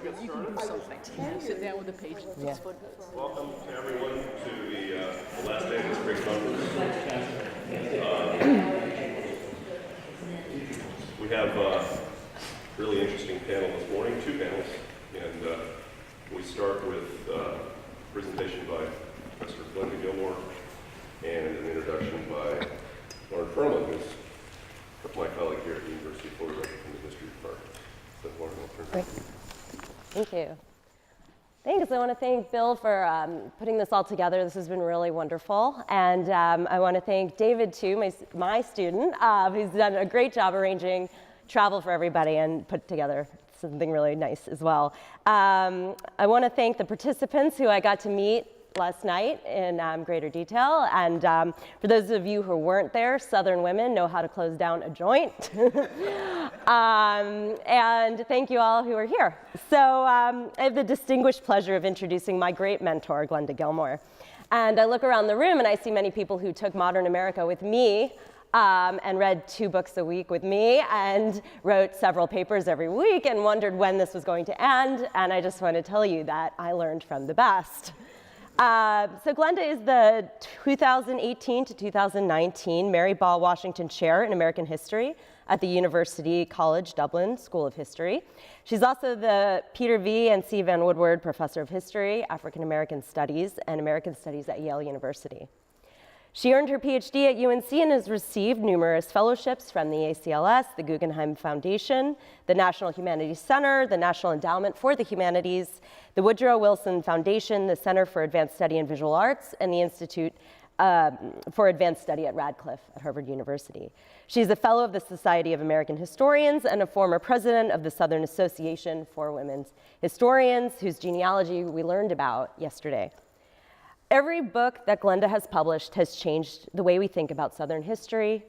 we'll get started. Sit down with the page. Yeah. Welcome to everyone to the last day of this great conference. We have a really interesting panel this morning, two panels, and we start with a presentation by Professor Glenda Gilmore and an introduction by Lauren Pearlman, who's my colleague here at the University of Florida in the history department. So Lauren, I'll turn it over to you. Thank you. Thanks. I want to thank Bill for putting this all together. This has been really wonderful. And I want to thank David, too, my student, who's done a great job arranging travel for everybody and put together something really nice as well. I want to thank the participants who I got to meet last night in greater detail. And for those of you who weren't there, Southern women know how to close down a joint. And thank you all who are here. So I have the distinguished pleasure of introducing my great mentor, Glenda Gilmore. And I look around the room and I see many people who took Modern America with me and read 2 books a week with me and wrote several papers every week and wondered when this was going to end. And I just want to tell you that I learned from the best. So Glenda is the 2018 to 2019 Mary Ball Washington Chair in American History at the University College Dublin School of History. She's also the Peter V. and C. Vann Woodward Professor of History, African American Studies, and American Studies at Yale University. She earned her PhD at UNC and has received numerous fellowships from the ACLS, the Guggenheim Foundation, the National Humanities Center, the National Endowment for the Humanities, the Woodrow Wilson Foundation, the Center for Advanced Study in Visual Arts, and the Institute for Advanced Study at Radcliffe at Harvard University. She's a fellow of the Society of American Historians and a former president of the Southern Association for Women's Historians, whose genealogy we learned about yesterday. Every book that Glenda has published has changed the way we think about Southern history,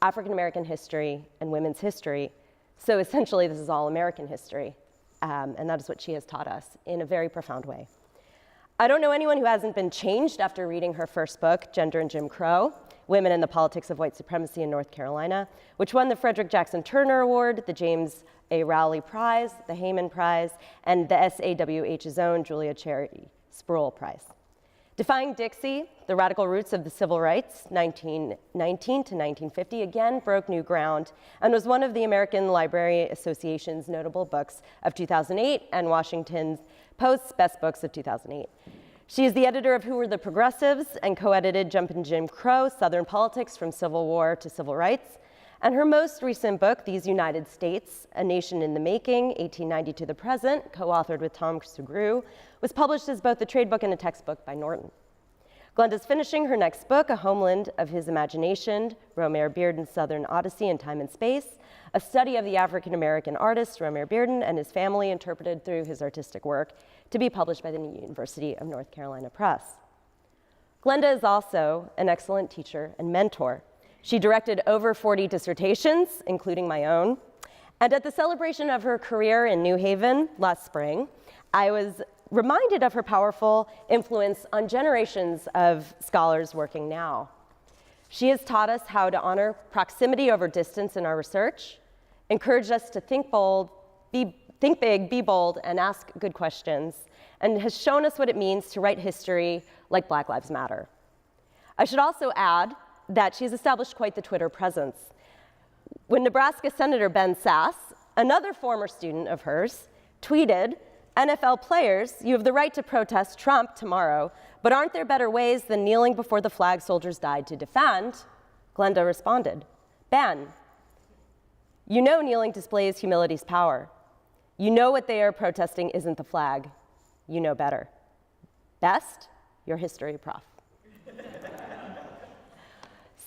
African American history, and women's history. So essentially, this is all American history, and that is what she has taught us in a very profound way. I don't know anyone who hasn't been changed after reading her first book, Gender and Jim Crow, Women and the Politics of White Supremacy in North Carolina, which won the Frederick Jackson Turner Award, the James A. Rowley Prize, the Heyman Prize, and the SAWH's own Julia Cherry Sproul Prize. Defying Dixie, The Radical Roots of the Civil Rights, 1919 to 1950, again broke new ground and was one of the American Library Association's notable books of 2008 and Washington Post's best books of 2008. She is the editor of Who Were the Progressives and co-edited Jumpin' Jim Crow, Southern Politics from Civil War to Civil Rights. And her most recent book, These United States, A Nation in the Making, 1890 to the Present, co-authored with Tom Sugrue, was published as both a trade book and a textbook by Norton. Glenda's finishing her next book, A Homeland of His Imagination, Romare Bearden's Southern Odyssey in Time and Space, a study of the African-American artist Romare Bearden and his family interpreted through his artistic work, to be published by the University of North Carolina Press. Glenda is also an excellent teacher and mentor. She directed over 40 dissertations, including my own. And at the celebration of her career in New Haven last spring, I was reminded of her powerful influence on generations of scholars working now. She has taught us how to honor proximity over distance in our research, encouraged us to think big, be bold, and ask good questions, and has shown us what it means to write history like Black Lives Matter. I should also add that she's established quite the Twitter presence. When Nebraska Senator Ben Sass, another former student of hers, tweeted, "NFL players, you have the right to protest Trump tomorrow, but aren't there better ways than kneeling before the flag soldiers died to defend?" Glenda responded, "Ben, you know kneeling displays humility's power. You know what they are protesting isn't the flag. You know better. Best, your history prof."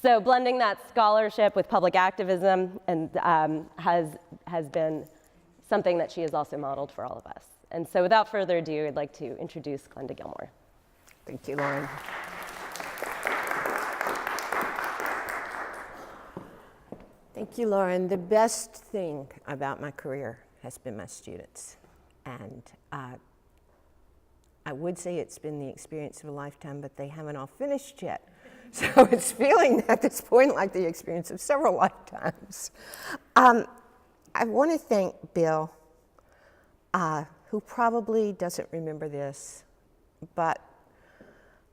So blending that scholarship with public activism and has been something that she has also modeled for all of us. And so without further ado, I'd like to introduce Glenda Gilmore. Thank you, Lauren. Thank you, Lauren. The best thing about my career has been my students. And I would say it's been the experience of a lifetime, but they haven't all finished yet. So it's feeling at this point like the experience of several lifetimes. I want to thank Bill who probably doesn't remember this, but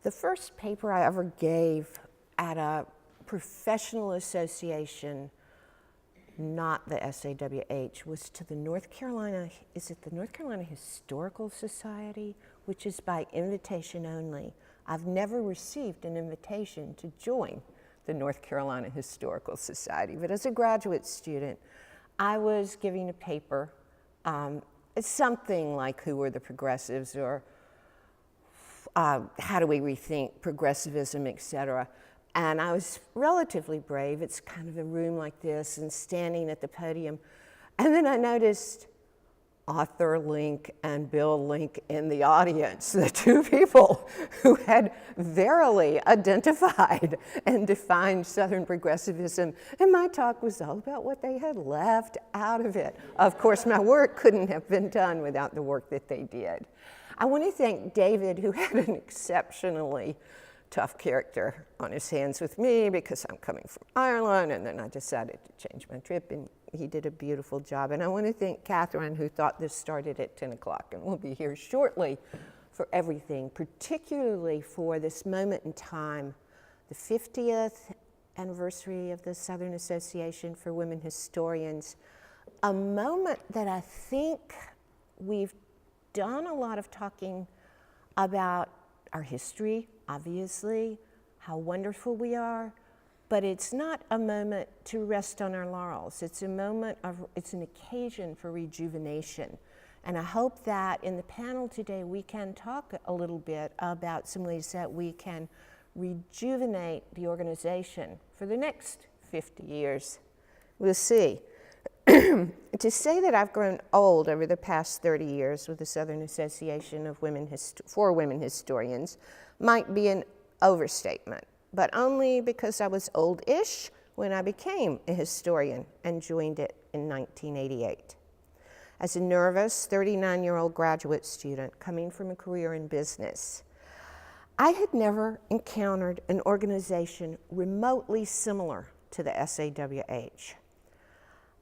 the first paper I ever gave at a professional association, not the SAWH, was to the North Carolina, is it the North Carolina Historical Society, which is by invitation only. I've never received an invitation to join the North Carolina Historical Society, but as a graduate student, I was giving a paper, something like Who Were the Progressives, or How Do We Rethink Progressivism, etc. And I was relatively brave. It's kind of a room like this and standing at the podium. And then I noticed Arthur Link and Bill Link in the audience, the two people who had verily identified and defined Southern progressivism. And my talk was all about what they had left out of it. Of course, my work couldn't have been done without the work that they did. I want to thank David, who had an exceptionally tough character on his hands with me because I'm coming from Ireland, and then I decided to change my trip, and he did a beautiful job. And I want to thank Catherine, who thought this started at 10 o'clock, and we'll be here shortly for everything, particularly for this moment in time, the 50th anniversary of the Southern Association for Women Historians, a moment that I think we've done a lot of talking about our history, obviously, how wonderful we are, but it's not a moment to rest on our laurels. It's an occasion for rejuvenation. And I hope that in the panel today we can talk a little bit about some ways that we can rejuvenate the organization for the next 50 years. We'll see. To say that I've grown old over the past 30 years with the Southern Association of for Women Historians might be an overstatement, but only because I was old-ish when I became a historian and joined it in 1988. As a nervous 39-year-old graduate student coming from a career in business, I had never encountered an organization remotely similar to the SAWH.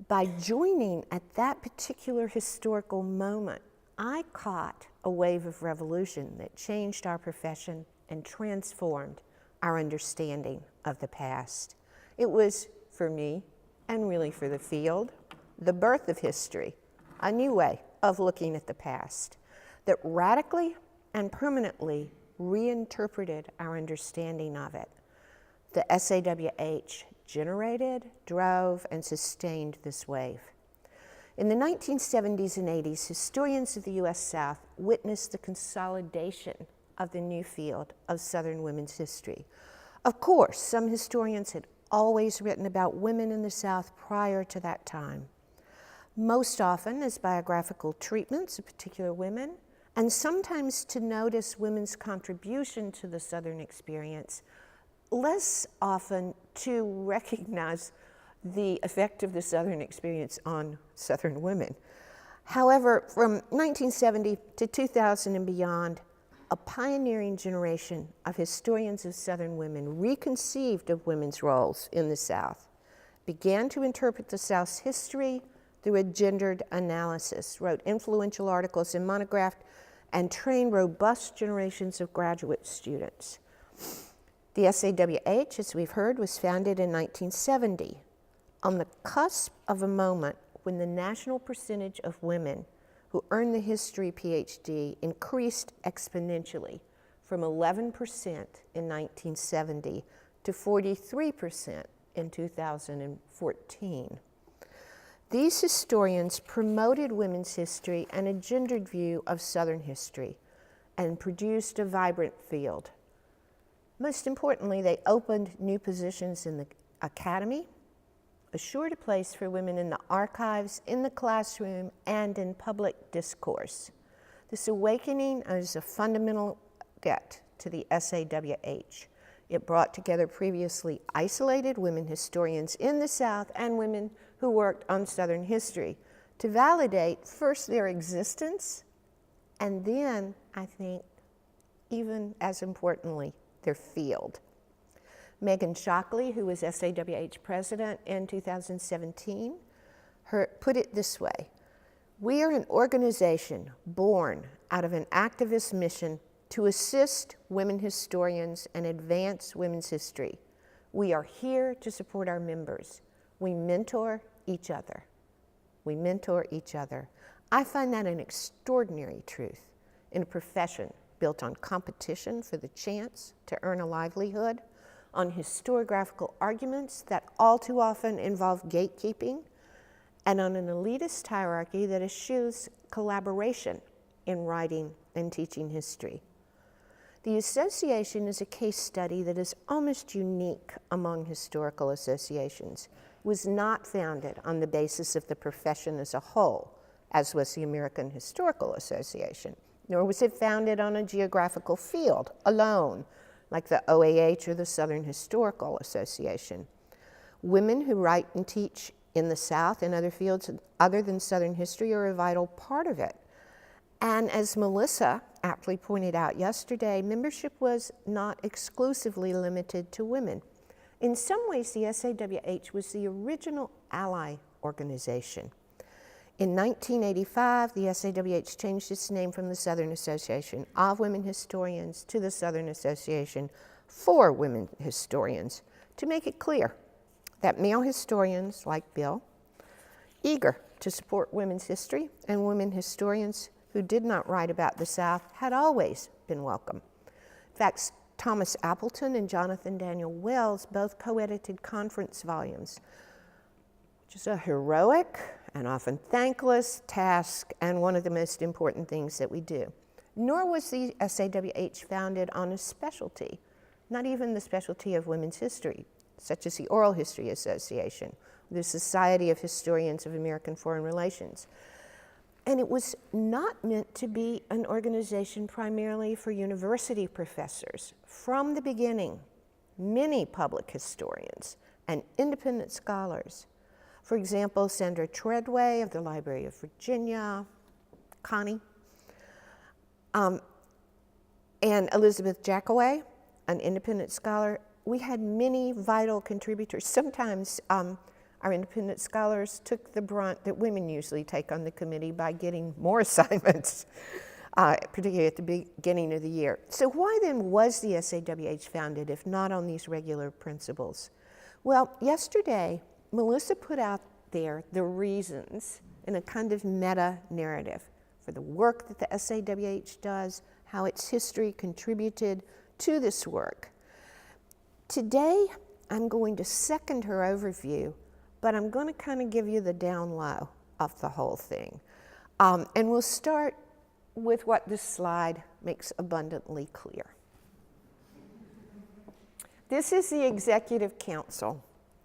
By joining at that particular historical moment, I caught a wave of revolution that changed our profession and transformed our understanding of the past. It was, for me, and really for the field, the birth of history, a new way of looking at the past that radically and permanently reinterpreted our understanding of it. The SAWH generated, drove, and sustained this wave. In the 1970s and 80s, historians of the U.S. South witnessed the consolidation of the new field of Southern women's history. Of course, some historians had always written about women in the South prior to that time, most often as biographical treatments of particular women, and sometimes to notice women's contribution to the Southern experience, less often to recognize the effect of the Southern experience on Southern women. However, from 1970 to 2000 and beyond, a pioneering generation of historians of Southern women reconceived of women's roles in the South, began to interpret the South's history through a gendered analysis, wrote influential articles in monographs, and trained robust generations of graduate students. The SAWH, as we've heard, was founded in 1970, on the cusp of a moment when the national percentage of women who earned the history PhD increased exponentially from 11% in 1970 to 43% in 2014. These historians promoted women's history and a gendered view of Southern history and produced a vibrant field. Most importantly, they opened new positions in the academy, assured a place for women in the archives, in the classroom, and in public discourse. This awakening is a fundamental debt to the SAWH. It brought together previously isolated women historians in the South and women who worked on Southern history to validate first their existence, and then, I think, even as importantly, their field. Megan Shockley, who was SAWH president in 2017, put it this way: We are an organization born out of an activist mission to assist women historians and advance women's history. We are here to support our members. We mentor each other. We mentor each other. I find that an extraordinary truth in a profession built on competition for the chance to earn a livelihood, on historiographical arguments that all too often involve gatekeeping, and on an elitist hierarchy that eschews collaboration in writing and teaching history. The association is a case study that is almost unique among historical associations. It was not founded on the basis of the profession as a whole, as was the American Historical Association, nor was it founded on a geographical field alone, like the OAH or the Southern Historical Association. Women who write and teach in the South and other fields other than Southern history are a vital part of it. And as Melissa aptly pointed out yesterday, membership was not exclusively limited to women. In some ways, the SAWH was the original ally organization. In 1985, the SAWH changed its name from the Southern Association of Women Historians to the Southern Association for Women Historians to make it clear that male historians like Bill, eager to support women's history, and women historians who did not write about the South had always been welcome. In fact, Thomas Appleton and Jonathan Daniel Wells both co-edited conference volumes, which is a heroic and often thankless task and one of the most important things that we do. Nor was the SAWH founded on a specialty, not even the specialty of women's history, such as the Oral History Association, the Society of Historians of American Foreign Relations. And it was not meant to be an organization primarily for university professors. From the beginning, many public historians and independent scholars, for example, Sandra Treadway of the Library of Virginia, Connie, and Elizabeth Jackaway, an independent scholar, we had many vital contributors. Sometimes our independent scholars took the brunt that women usually take on the committee by getting more assignments, particularly at the beginning of the year. So why then was the SAWH founded if not on these regular principles? Well, yesterday, Melissa put out there the reasons in a kind of meta-narrative for the work that the SAWH does, how its history contributed to this work. Today, I'm going to second her overview, but I'm going to kind of give you the down low of the whole thing. And we'll start with what this slide makes abundantly clear. This is the Executive Council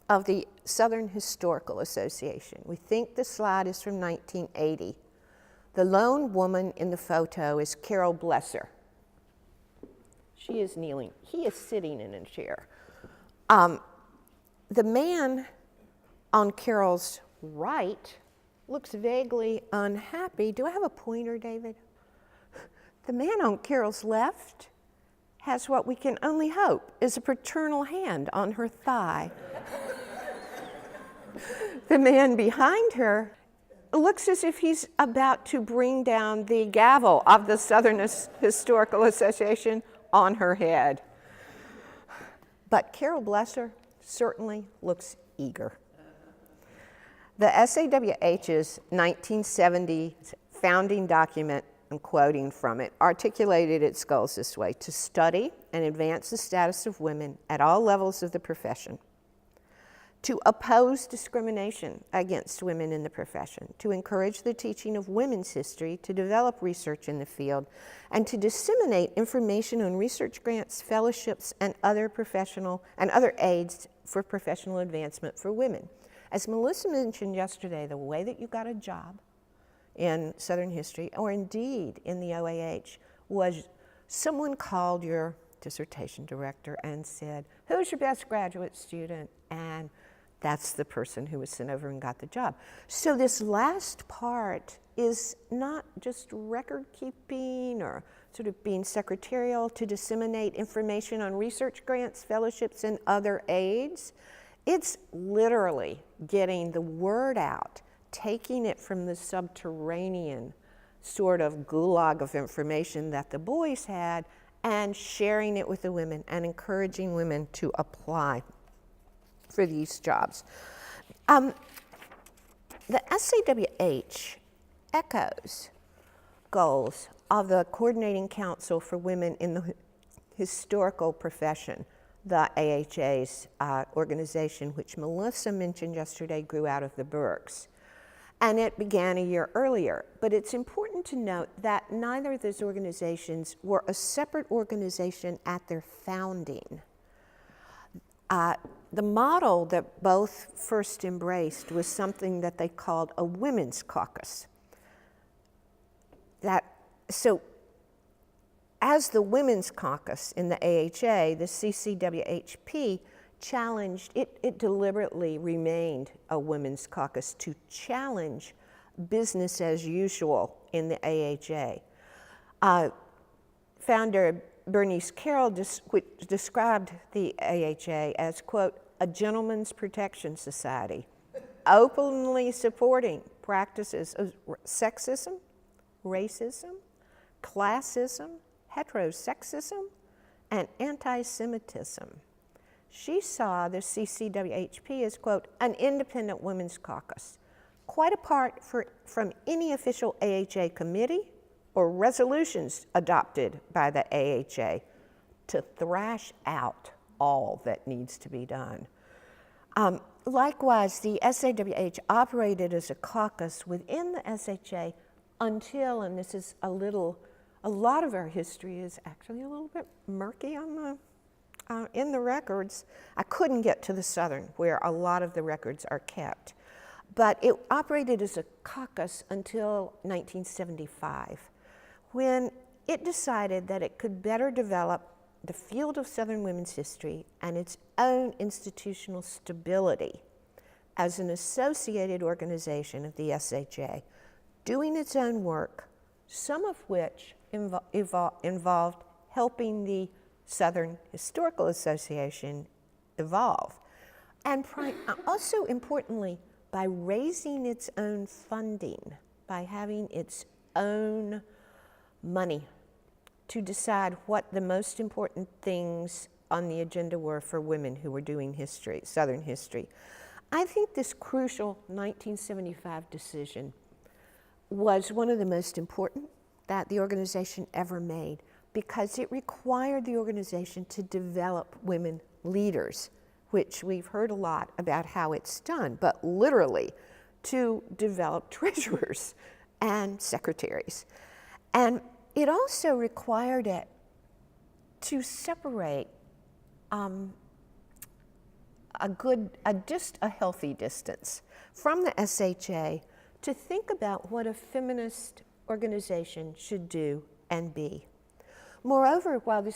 of the Southern Historical Association. We think the slide is from 1980. The lone woman in the photo is Carol Blesser. She is kneeling. He is sitting in a chair. The man on Carol's right looks vaguely unhappy. Do I have a pointer, David? The man on Carol's left has what we can only hope is a paternal hand on her thigh. The man behind her looks as if he's about to bring down the gavel of the Southern Historical Association on her head. But Carol Blesser certainly looks eager. The SAWH's 1970 founding document, I'm quoting from it, articulated its goals this way: to study and advance the status of women at all levels of the profession, to oppose discrimination against women in the profession, to encourage the teaching of women's history, to develop research in the field, and to disseminate information on research grants, fellowships, and other aids for professional advancement for women. As Melissa mentioned yesterday, the way that you got a job in Southern history, or indeed in the OAH, was someone called your dissertation director and said, "Who's your best graduate student?" And that's the person who was sent over and got the job. So this last part is not just record keeping or sort of being secretarial to disseminate information on research grants, fellowships, and other aids. It's literally getting the word out, taking it from the subterranean sort of gulag of information that the boys had and sharing it with the women and encouraging women to apply for these jobs. The SAWH echoes goals of the Coordinating Council for Women in the Historical Profession, the AHA's organization, which Melissa mentioned yesterday, grew out of the Burkes. And it began a year earlier. But it's important to note that neither of those organizations were a separate organization at their founding. The model that both first embraced was something that they called a women's caucus. So as the women's caucus in the AHA, the CCWHP challenged, it deliberately remained a women's caucus to challenge business as usual in the AHA. Founder Bernice Carroll described the AHA as, quote, a gentleman's protection society, openly supporting practices of sexism, racism, classism, heterosexism, and anti-Semitism. She saw the CCWHP as, quote, an independent women's caucus, quite apart from any official AHA committee or resolutions adopted by the AHA to thrash out all that needs to be done. Likewise, the SAWH operated as a caucus within the SHA until, and this is a lot of our history is actually a little bit murky on in the records. I couldn't get to the Southern, where a lot of the records are kept. But it operated as a caucus until 1975, when it decided that it could better develop the field of Southern women's history and its own institutional stability as an associated organization of the SHA, doing its own work, some of which involved helping the Southern Historical Association evolve. And also importantly, by raising its own funding, by having its own money to decide what the most important things on the agenda were for women who were doing history, Southern history. I think this crucial 1975 decision was one of the most important that the organization ever made, because it required the organization to develop women leaders, which we've heard a lot about how it's done, but literally to develop treasurers and secretaries. And it also required it to separate just a healthy distance from the SHA to think about what a feminist organization should do and be. Moreover, while the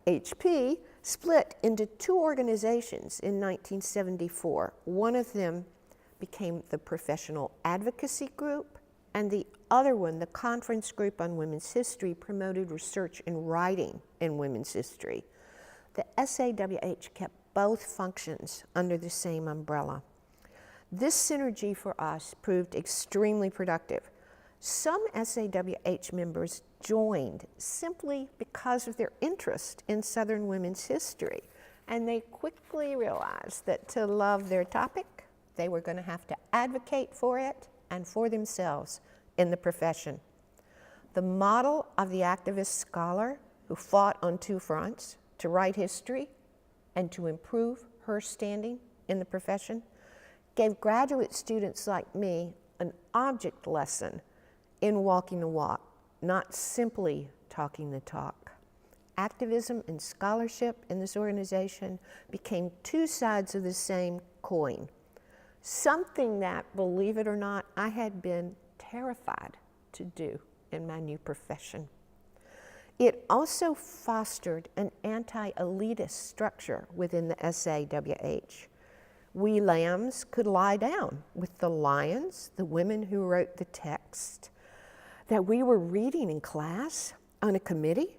CCWHP split into two organizations in 1974, one of them became the Professional Advocacy Group, and the other one, the Conference Group on Women's History, promoted research and writing in women's history. The SAWH kept both functions under the same umbrella. This synergy for us proved extremely productive. Some SAWH members joined simply because of their interest in Southern women's history, and they quickly realized that to love their topic, they were going to have to advocate for it and for themselves in the profession. The model of the activist scholar who fought on two fronts, to write history and to improve her standing in the profession, gave graduate students like me an object lesson in walking the walk, not simply talking the talk. Activism and scholarship in this organization became two sides of the same coin, something that, believe it or not, I had been terrified to do in my new profession. It also fostered an anti-elitist structure within the SAWH. We lambs could lie down with the lions, the women who wrote the text that we were reading in class on a committee,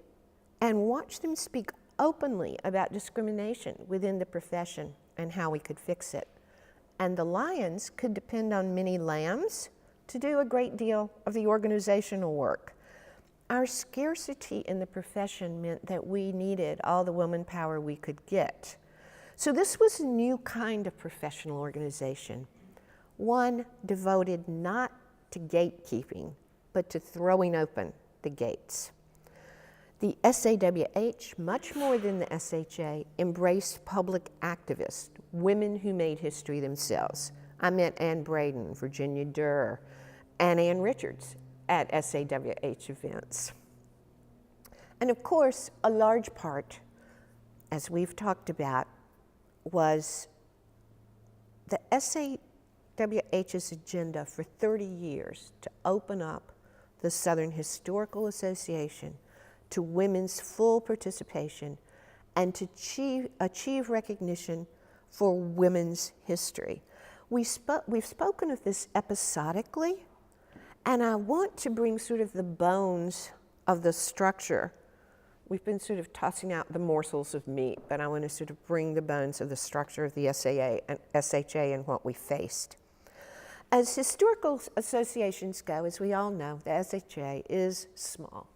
and watch them speak openly about discrimination within the profession and how we could fix it. and the lions could depend on many lambs to do a great deal of the organizational work. Our scarcity in the profession meant that we needed all the woman power we could get. So this was a new kind of professional organization, one devoted not to gatekeeping, but to throwing open the gates. The SAWH, much more than the SHA, embraced public activists, women who made history themselves. I met Ann Braden, Virginia Durr, and Ann Richards at SAWH events. And of course, a large part, as we've talked about, was the SAWH's agenda for 30 years to open up the Southern Historical Association to women's full participation and to achieve recognition for women's history. We've spoken of this episodically, and I want to bring sort of the bones of the structure. We've been sort of tossing out the morsels of meat, but I want to sort of bring the bones of the structure of the SAA and SHA and what we faced. As historical associations go, as we all know, the SHA is small,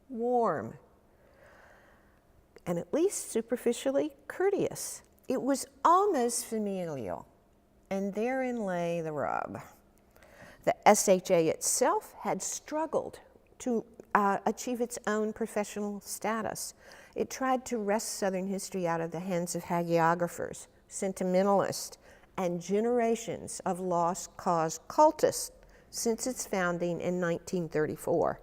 warm, and at least superficially courteous. It was almost familial, and therein lay the rub. The SHA itself had struggled to achieve its own professional status. It tried to wrest Southern history out of the hands of hagiographers, sentimentalists, and generations of lost cause cultists since its founding in 1934.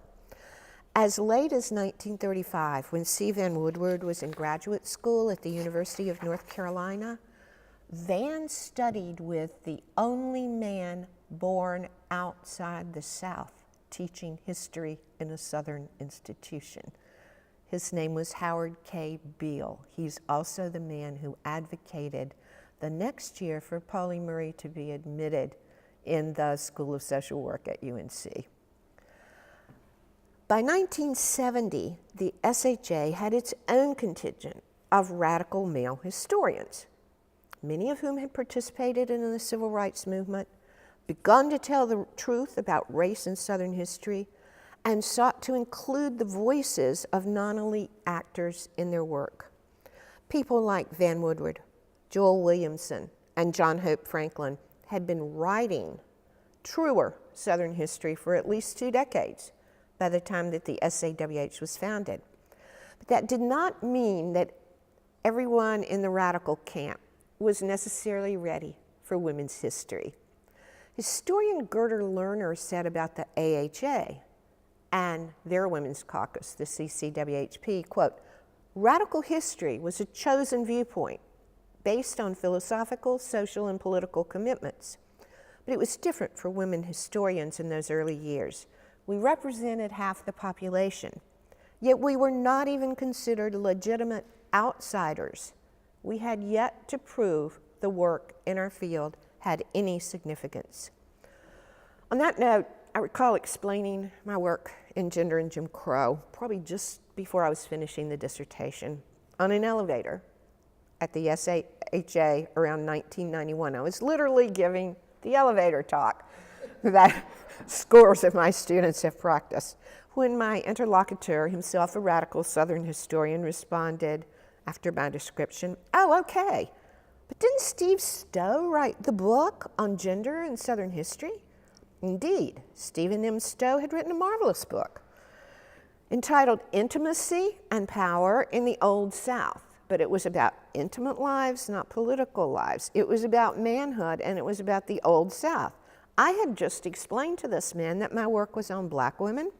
As late as 1935, when C. Vann Woodward was in graduate school at the University of North Carolina, Vann studied with the only man born outside the South teaching history in a Southern institution. His name was Howard K. Beale. He's also the man who advocated the next year for Pauli Murray to be admitted in the School of Social Work at UNC. By 1970, the SHA had its own contingent of radical male historians, many of whom had participated in the civil rights movement, begun to tell the truth about race in Southern history, and sought to include the voices of non-elite actors in their work. People like Vann Woodward, Joel Williamson, and John Hope Franklin had been writing truer Southern history for at least 2 decades by the time that the SAWH was founded. But that did not mean that everyone in the radical camp was necessarily ready for women's history. Historian Gerda Lerner said about the AHA and their women's caucus, the CCWHP, quote, "Radical history was a chosen viewpoint based on philosophical, social, and political commitments. But it was different for women historians in those early years. We represented half the population, yet we were not even considered legitimate outsiders. We had yet to prove the work in our field had any significance." On that note, I recall explaining my work in gender and Jim Crow, probably just before I was finishing the dissertation, on an elevator at the SAHA around 1991. I was literally giving the elevator talk that scores of my students have practiced, when my interlocutor, himself a radical Southern historian, responded after my description, "Oh, okay, but didn't Steve Stowe write the book on gender and Southern history?" Indeed, Stephen M. Stowe had written a marvelous book entitled Intimacy and Power in the Old South, but it was about intimate lives, not political lives. It was about manhood, and it was about the Old South. I had just explained to this man that my work was on Black women,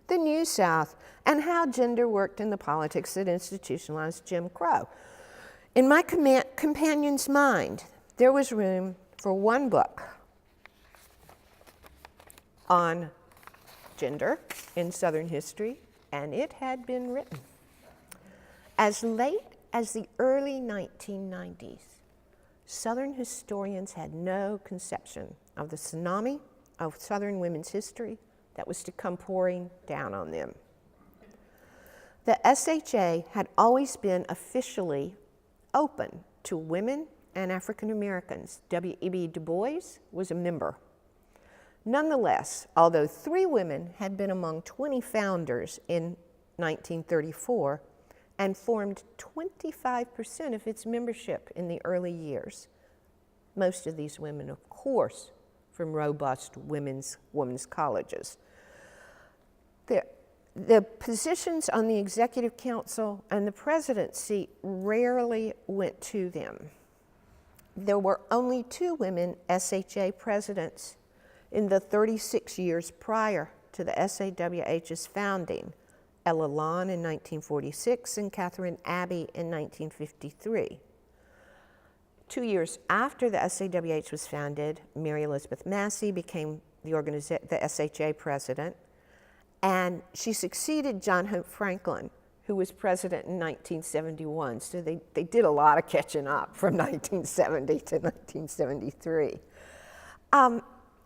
the New South, and how gender worked in the politics that institutionalized Jim Crow. In my companion's mind, there was room for one book on gender in Southern history, and it had been written. As late as the early 1990s, Southern historians had no conception of the tsunami of Southern women's history that was to come pouring down on them. The SHA had always been officially open to women and African Americans. W.E.B. Du Bois was a member. Nonetheless, although 3 women had been among 20 founders in 1934 and formed 25% of its membership in the early years, most of these women, of course, from robust women's colleges. The positions on the Executive Council and the presidency rarely went to them. There were only 2 women SHA presidents in the 36 years prior to the SAWH's founding, Ella Lon in 1946 and Catherine Abbey in 1953. 2 years after the SAWH was founded, Mary Elizabeth Massey became the SHA president, and she succeeded John Hope Franklin, who was president in 1971. So they did a lot of catching up from 1970 to 1973.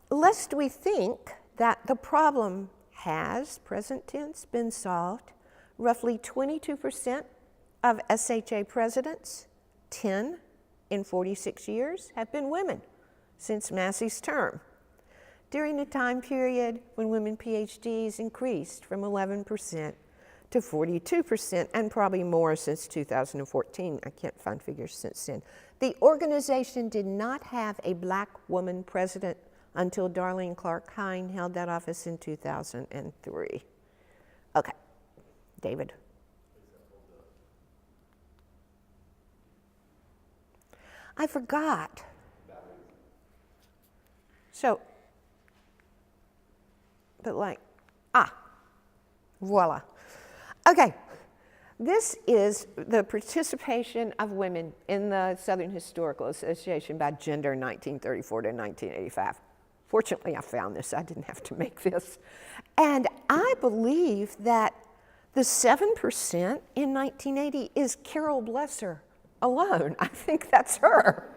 Lest we think that the problem has, present tense, been solved, roughly 22% of SHA presidents, 10 in 46 years, have been women since Massey's term, during a time period when women PhDs increased from 11% to 42%, and probably more since 2014. I can't find figures since then. The organization did not have a black woman president until Darlene Clark Hine held that office in 2003. Okay, David. I forgot. So, but like, voila. Okay, this is the participation of women in the Southern Historical Association by gender 1934 to 1985. Fortunately, I found this. I didn't have to make this. And I believe that the 7% in 1980 is Carol Blesser alone. I think that's her.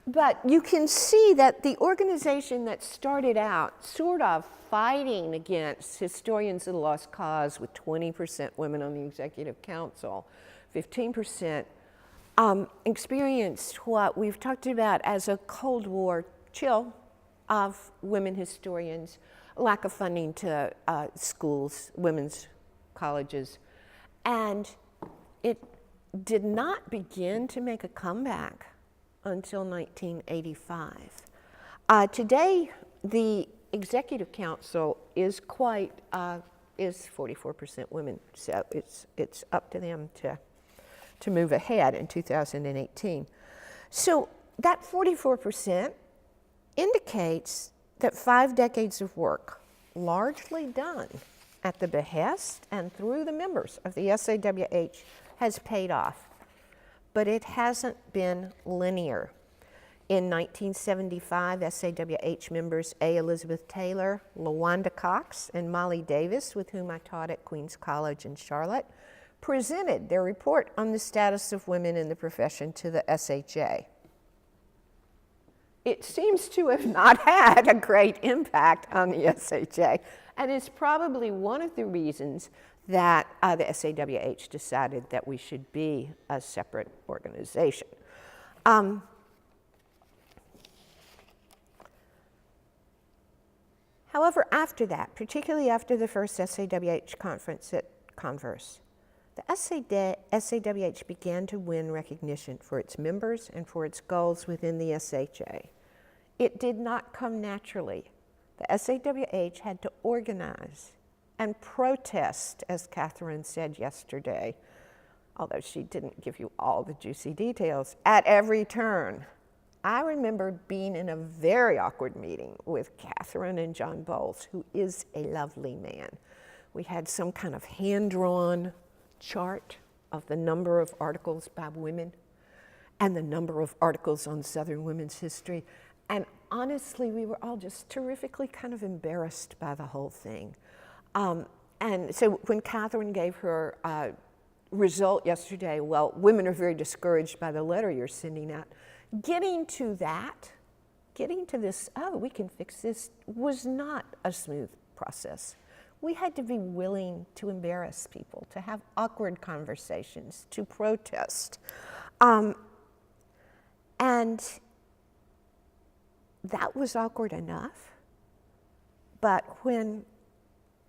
But you can see that the organization that started out sort of fighting against historians of the lost cause with 20% women on the Executive Council, 15%, experienced what we've talked about as a Cold War chill of women historians, lack of funding to schools, women's colleges, and it did not begin to make a comeback until 1985. Today, the Executive Council is 44% women, so it's up to them to move ahead in 2018. So that 44% indicates that 5 decades of work, largely done at the behest and through the members of the SAWH, has paid off. But it hasn't been linear. In 1975, SAWH members A. Elizabeth Taylor, LaWanda Cox, and Molly Davis, with whom I taught at Queens College in Charlotte, presented their report on the status of women in the profession to the SHA. It seems to have not had a great impact on the SHA, and it's probably one of the reasons that the SAWH decided that we should be a separate organization. However, after that, particularly after the first SAWH conference at Converse, the SAWH began to win recognition for its members and for its goals within the SHA. It did not come naturally. The SAWH had to organize and protest, as Catherine said yesterday, although she didn't give you all the juicy details, at every turn. I remember being in a very awkward meeting with Catherine and John Bowles, who is a lovely man. We had some kind of hand-drawn chart of the number of articles by women and the number of articles on Southern women's history. And honestly, we were all just terrifically kind of embarrassed by the whole thing. And so when Catherine gave her result yesterday, well, women are very discouraged by the letter you're sending out. Getting to this, oh, we can fix this, was not a smooth process. We had to be willing to embarrass people, to have awkward conversations, to protest. And that was awkward enough. But when,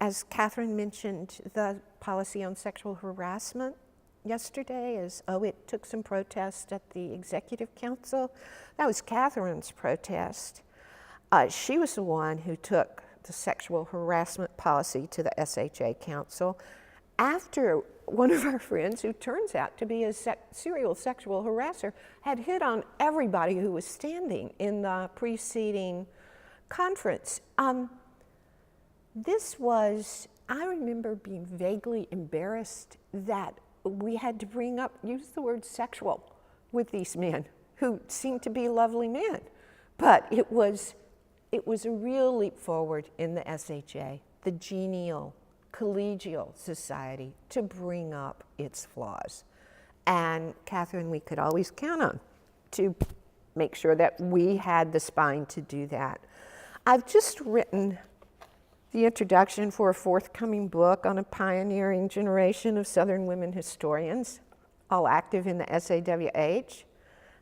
as Catherine mentioned, the policy on sexual harassment yesterday it took some protest at the Executive Council. That was Catherine's protest. She was the one who took the sexual harassment policy to the SHA Council after one of our friends, who turns out to be a serial sexual harasser, had hit on everybody who was standing in the preceding conference. I remember being vaguely embarrassed that we had to use the word sexual with these men who seemed to be lovely men. But it was a real leap forward in the SHA, the genial, collegial society, to bring up its flaws. And Catherine, we could always count on to make sure that we had the spine to do that. I've just written the introduction for a forthcoming book on a pioneering generation of Southern women historians, all active in the SAWH,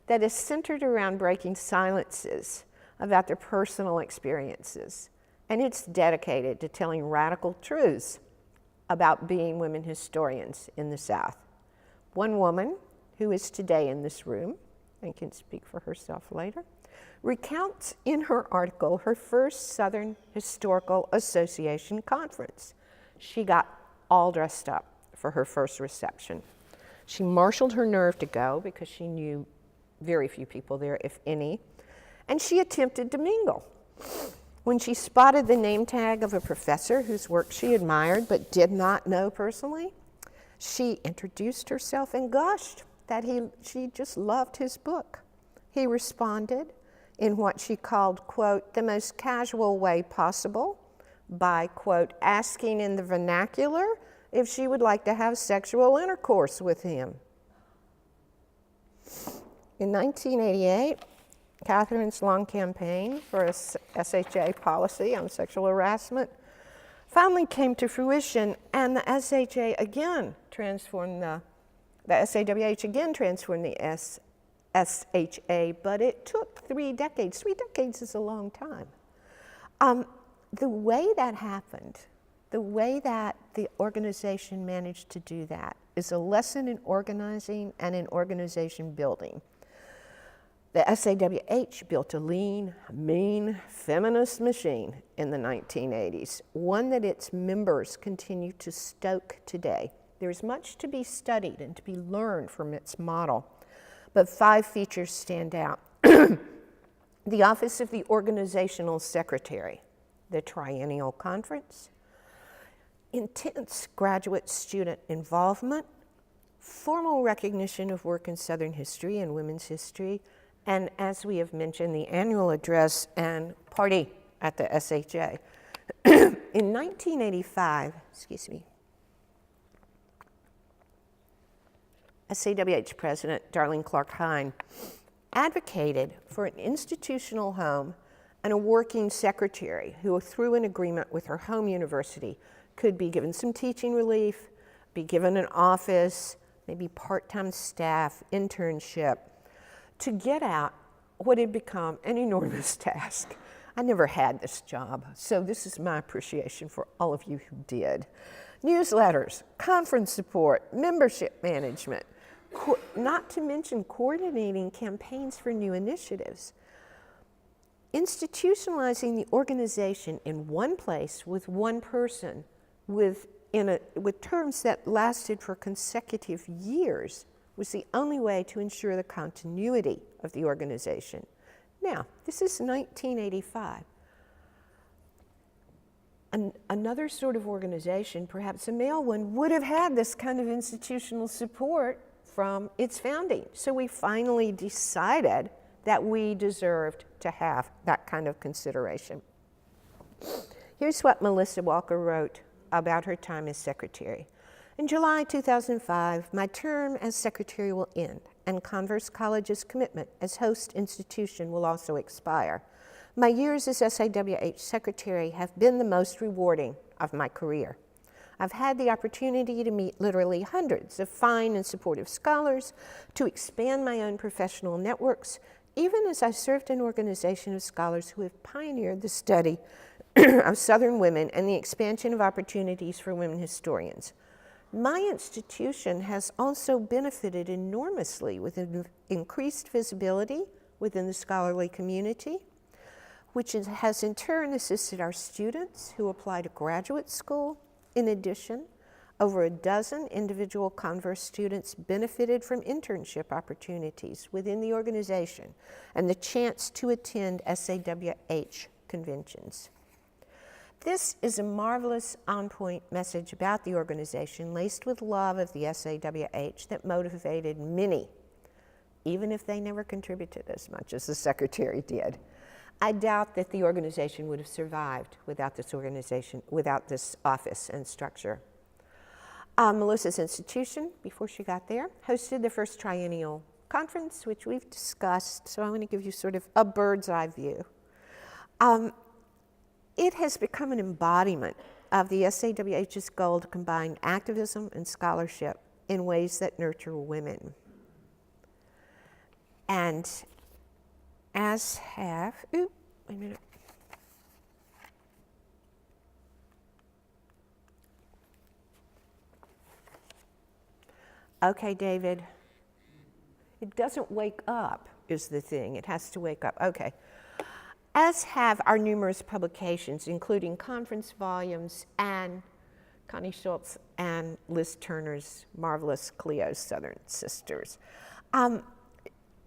that is centered around breaking silences about their personal experiences. And it's dedicated to telling radical truths about being women historians in the South. One woman, who is today in this room and can speak for herself later, recounts in her article her first Southern Historical Association conference. She got all dressed up for her first reception. She marshaled her nerve to go because she knew very few people there, if any, and she attempted to mingle. When she spotted the name tag of a professor whose work she admired but did not know personally, she introduced herself and gushed that she just loved his book. He responded in what she called, quote, the most casual way possible by, quote, asking in the vernacular if she would like to have sexual intercourse with him. In 1988, Catherine's long campaign for a SHA policy on sexual harassment finally came to fruition, and the SHA again transformed the SAWH again transformed the SHA, but it took 3 decades. 3 decades is a long time. The way that happened, the way that the organization managed to do that, is a lesson in organizing and in organization building. The SAWH built a lean, mean, feminist machine in the 1980s, one that its members continue to stoke today. There's much to be studied and to be learned from its model, but 5 features stand out. The Office of the Organizational Secretary, the Triennial Conference, intense graduate-student involvement, formal recognition of work in Southern history and women's history, and as we have mentioned, the annual address and party at the SHA. In 1985, SAWH President Darlene Clark Hine advocated for an institutional home and a working secretary who, through an agreement with her home university, could be given some teaching relief, be given an office, maybe part-time staff, internship, to get out what had become an enormous task. I never had this job, so this is my appreciation for all of you who did. Newsletters, conference support, membership management, not to mention coordinating campaigns for new initiatives. Institutionalizing the organization in one place with one person with terms that lasted for consecutive years was the only way to ensure the continuity of the organization. Now, this is 1985. Another sort of organization, perhaps a male one, would have had this kind of institutional support from its founding. So we finally decided that we deserved to have that kind of consideration. Here's what Melissa Walker wrote about her time as secretary. In July 2005, my term as secretary will end, and Converse College's commitment as host institution will also expire. My years as SAWH secretary have been the most rewarding of my career. I've had the opportunity to meet literally hundreds of fine and supportive scholars, to expand my own professional networks, even as I served an organization of scholars who have pioneered the study of Southern women and the expansion of opportunities for women historians, my institution has also benefited enormously with increased visibility within the scholarly community, which has in turn assisted our students who apply to graduate school. In addition, over a dozen individual Converse students benefited from internship opportunities within the organization and the chance to attend SAWH conventions. This is a marvelous on-point message about the organization, laced with love of the SAWH, that motivated many, even if they never contributed as much as the secretary did. I doubt that the organization would have survived without this office and structure. Melissa's institution, before she got there, hosted the first triennial conference, which we've discussed, so I'm going to give you sort of a bird's eye view. It has become an embodiment of the SAWH's goal to combine activism and scholarship in ways that nurture women. And as have, wait a minute. Okay, David. It doesn't wake up is the thing. It has to wake up. Okay. As have our numerous publications, including conference volumes and Connie Schultz and Liz Turner's marvelous Cleo's Southern Sisters.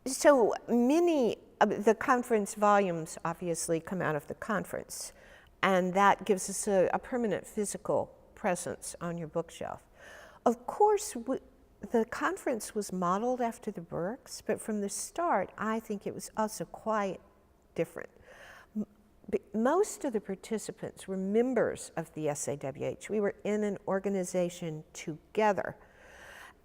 So many of the conference volumes obviously come out of the conference, and that gives us a permanent physical presence on your bookshelf. Of course, the conference was modeled after the Burkes, but from the start, I think it was also quite different. Most of the participants were members of the SAWH. We were in an organization together,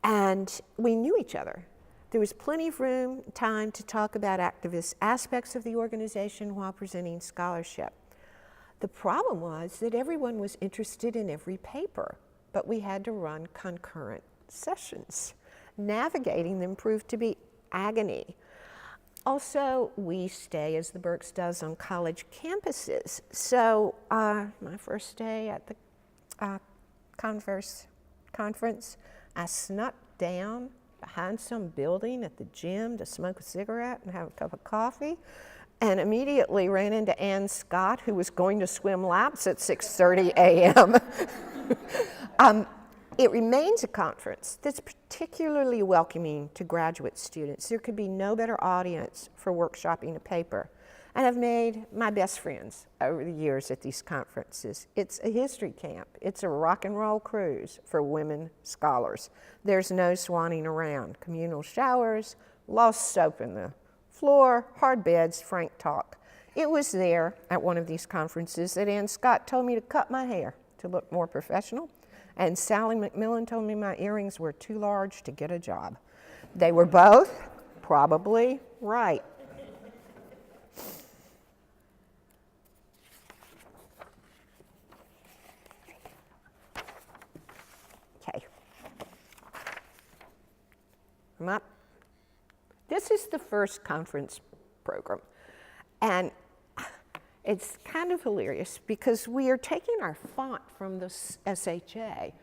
and we knew each other. There was plenty of room, time to talk about activist aspects of the organization while presenting scholarship. The problem was that everyone was interested in every paper, but we had to run concurrent sessions. Navigating them proved to be agony. Also, we stay, as the Burkes does, on college campuses. So my first day at the conference, I snuck down behind some building at the gym to smoke a cigarette and have a cup of coffee, and immediately ran into Ann Scott, who was going to swim laps at 6:30 a.m. It remains a conference that's particularly welcoming to graduate students. There could be no better audience for workshopping a paper. And I've made my best friends over the years at these conferences. It's a history camp. It's a rock and roll cruise for women scholars. There's no swanning around. Communal showers, lost soap in the floor, hard beds, frank talk. It was there at one of these conferences that Ann Scott told me to cut my hair to look more professional, and Sally McMillan told me my earrings were too large to get a job. They were both probably right. Okay. I'm up. This is the first conference program, and it's kind of hilarious because we are taking our font from the SHA. I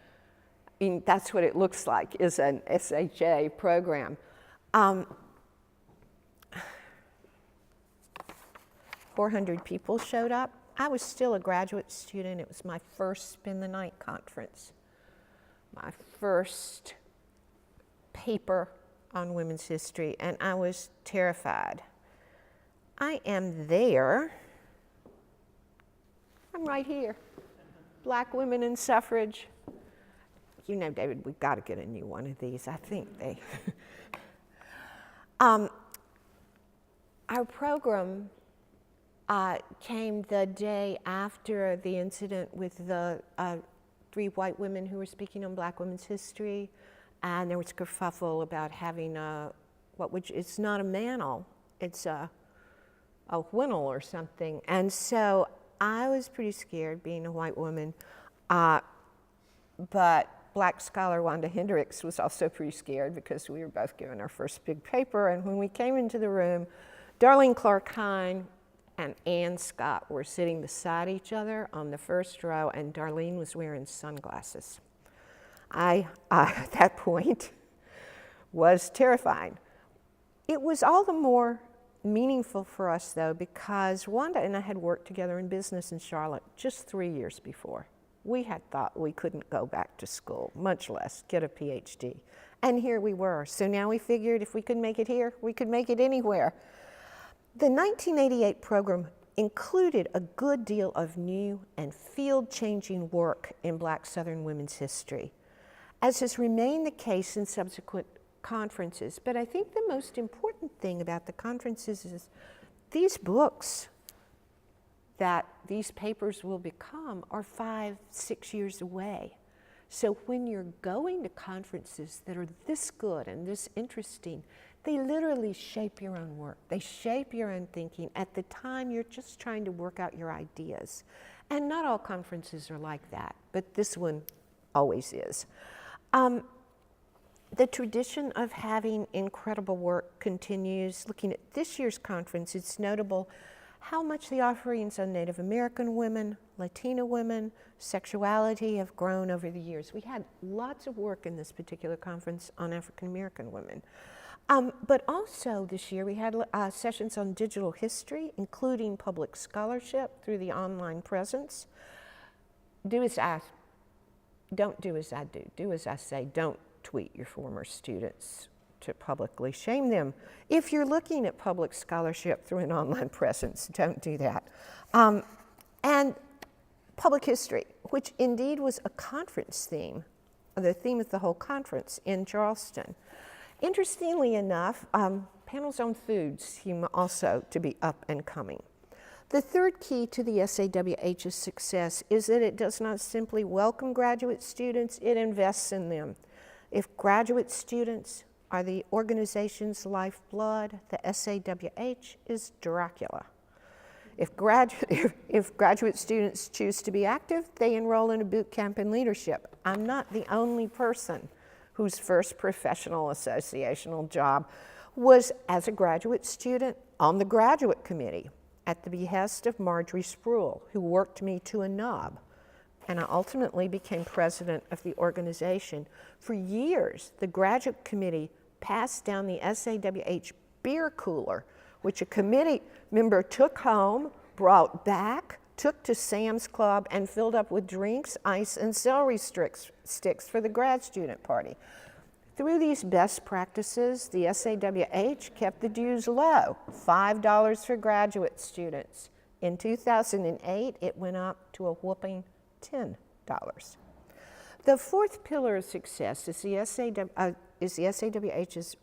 mean, that's what it looks like, is an SHA program. 400 people showed up. I was still a graduate student. It was my first Spend the Night conference, my first paper on women's history, and I was terrified. I am there. I'm right here. Black women in suffrage. You know, David, we've got to get a new one of these. I think they. Our program came the day after the incident with the 3 white women who were speaking on Black women's history, and there was kerfuffle about having it's not a mantle, it's a whittle or something, and so I was pretty scared being a white woman, but Black scholar Wanda Hendricks was also pretty scared because we were both given our first big paper, and when we came into the room, Darlene Clark Hine and Ann Scott were sitting beside each other on the first row, and Darlene was wearing sunglasses. I at that point, was terrified. It was all the more meaningful for us, though, because Wanda and I had worked together in business in Charlotte just 3 years before. We had thought we couldn't go back to school, much less get a PhD. And here we were. So now we figured if we could make it here, we could make it anywhere. The 1988 program included a good deal of new and field-changing work in Black Southern women's history, as has remained the case in subsequent conferences. But I think the most important thing about the conferences is these books that these papers will become are 5, 6 years away. So when you're going to conferences that are this good and this interesting, they literally shape your own work. They shape your own thinking. At the time, you're just trying to work out your ideas. And not all conferences are like that, but this one always is. The tradition of having incredible work continues. Looking at this year's conference, it's notable how much the offerings on Native American women, Latina women, sexuality have grown over the years. We had lots of work in this particular conference on African American women. But also this year we had sessions on digital history, including public scholarship through the online presence. Don't do as I do. Do as I say. Don't tweet your former students to publicly shame them. If you're looking at public scholarship through an online presence, don't do that. And public history, which indeed was a conference theme, the theme of the whole conference in Charleston. Interestingly enough, panels on food seem also to be up and coming. The third key to the SAWH's success is that it does not simply welcome graduate students, it invests in them. If graduate students are the organization's lifeblood, the SAWH is Dracula. If graduate students choose to be active, they enroll in a boot camp in leadership. I'm not the only person whose first professional associational job was as a graduate student on the graduate committee at the behest of Marjorie Spruill, who worked me to a knob. And I ultimately became president of the organization. For years, the graduate committee passed down the SAWH beer cooler, which a committee member took home, brought back, took to Sam's Club, and filled up with drinks, ice, and celery sticks for the grad student party. Through these best practices, the SAWH kept the dues low, $5 for graduate students. In 2008, it went up to a whooping $10. The fourth pillar of success is the SAWH's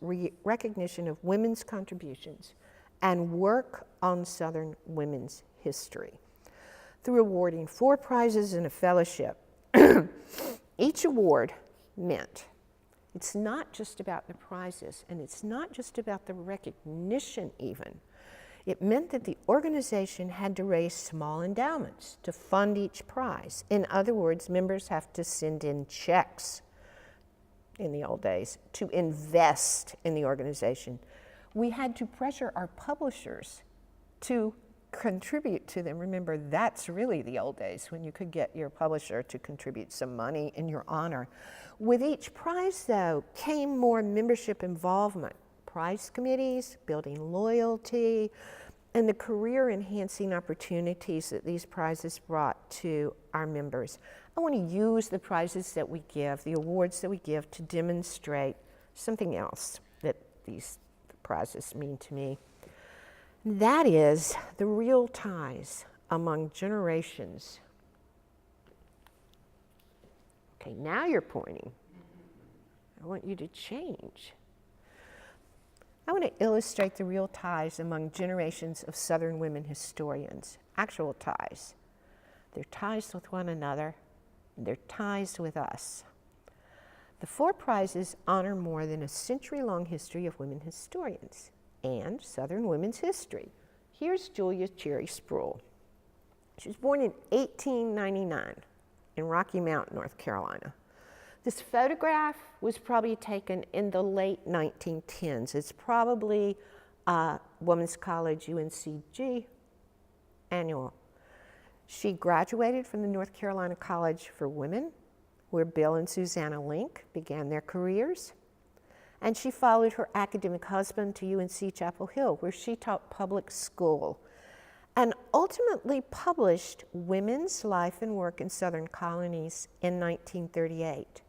recognition of women's contributions and work on Southern women's history. Through awarding 4 prizes and a fellowship, each award meant it's not just about the prizes, and it's not just about the recognition even. It meant that the organization had to raise small endowments to fund each prize. In other words, members have to send in checks in the old days to invest in the organization. We had to pressure our publishers to contribute to them. Remember, that's really the old days when you could get your publisher to contribute some money in your honor. With each prize, though, came more membership involvement. Prize committees, building loyalty, and the career-enhancing opportunities that these prizes brought to our members. I want to use the prizes that we give, the awards that we give, to demonstrate something else that these prizes mean to me. That is the real ties among generations. Okay, now you're pointing. I want you to change. I want to illustrate the real ties among generations of Southern women historians, actual ties. They're ties with one another, and they're ties with us. The 4 prizes honor more than a century-long history of women historians and Southern women's history. Here's Julia Cherry Spruill. She was born in 1899 in Rocky Mount, North Carolina. This photograph was probably taken in the late 1910s. It's probably Women's College UNCG annual. She graduated from the North Carolina College for Women, where Bill and Susanna Link began their careers. And she followed her academic husband to UNC Chapel Hill, where she taught public school, and ultimately published Women's Life and Work in Southern Colonies in 1938.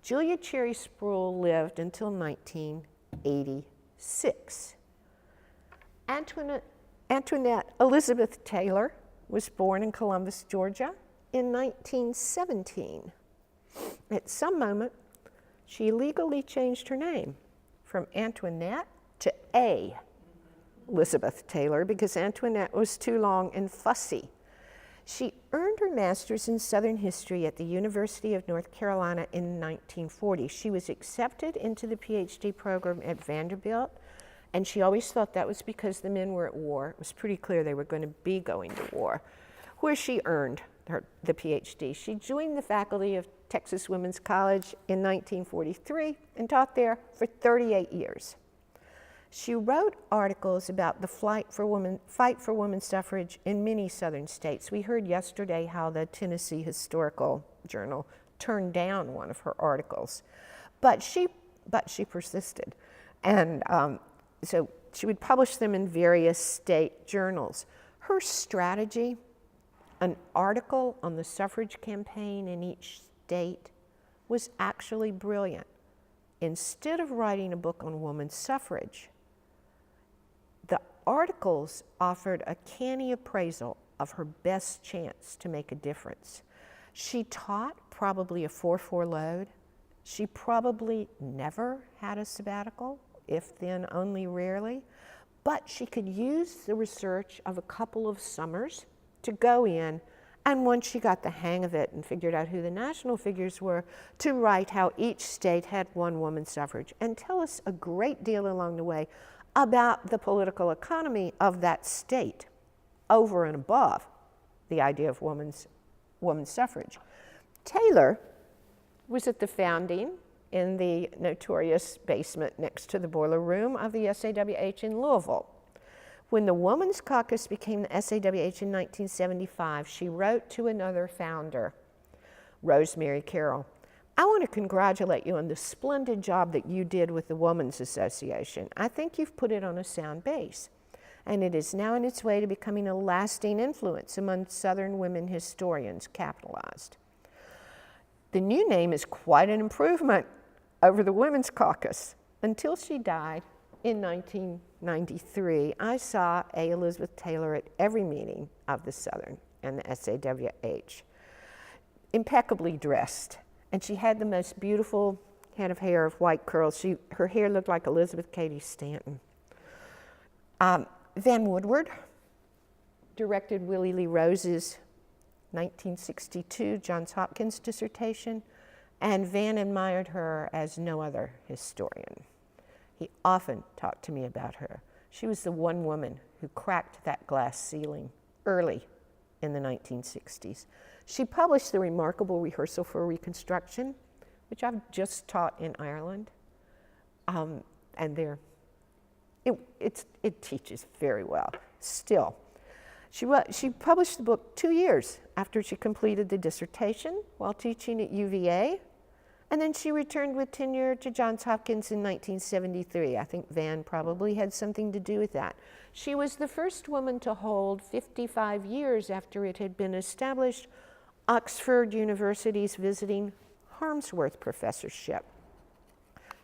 Julia Cherry Sproul lived until 1986. Antoinette Elizabeth Taylor was born in Columbus, Georgia in 1917. At some moment, she legally changed her name from Antoinette to A. Elizabeth Taylor because Antoinette was too long and fussy. She earned her master's in Southern history at the University of North Carolina in 1940. She was accepted into the PhD program at Vanderbilt, and she always thought that was because the men were at war. It was pretty clear they were going to be going to war, where she earned the PhD. She joined the faculty of Texas Women's College in 1943 and taught there for 38 years. She wrote articles about the fight for women's suffrage in many southern states. We heard yesterday how the Tennessee Historical Journal turned down one of her articles, but she persisted, and so she would publish them in various state journals. Her strategy, an article on the suffrage campaign in each state, was actually brilliant. Instead of writing a book on women's suffrage, the articles offered a canny appraisal of her best chance to make a difference. She taught probably a 4-4 load. She probably never had a sabbatical, if then only rarely, but she could use the research of a couple of summers to go in, and once she got the hang of it and figured out who the national figures were, to write how each state had won women's suffrage and tell us a great deal along the way about the political economy of that state, over and above the idea of women's suffrage. Taylor was at the founding in the notorious basement next to the boiler room of the SAWH in Louisville. When the Women's Caucus became the SAWH in 1975, she wrote to another founder, Rosemary Carroll, "I want to congratulate you on the splendid job that you did with the Women's Association. I think you've put it on a sound base, and it is now on its way to becoming a lasting influence among Southern women historians," capitalized. The new name is quite an improvement over the Women's Caucus. Until she died in 1993, I saw A. Elizabeth Taylor at every meeting of the Southern and the SAWH, impeccably dressed. And she had the most beautiful head of hair of white curls. Her hair looked like Elizabeth Cady Stanton. Vann Woodward directed Willie Lee Rose's 1962 Johns Hopkins dissertation, and Vann admired her as no other historian. He often talked to me about her. She was the one woman who cracked that glass ceiling early in the 1960s. She published the remarkable Rehearsal for Reconstruction, which I've just taught in Ireland, and it teaches very well still. She published the book 2 years after she completed the dissertation while teaching at UVA, and then she returned with tenure to Johns Hopkins in 1973. I think Vann probably had something to do with that. She was the first woman to hold, 55 years after it had been established, Oxford University's visiting Harmsworth Professorship.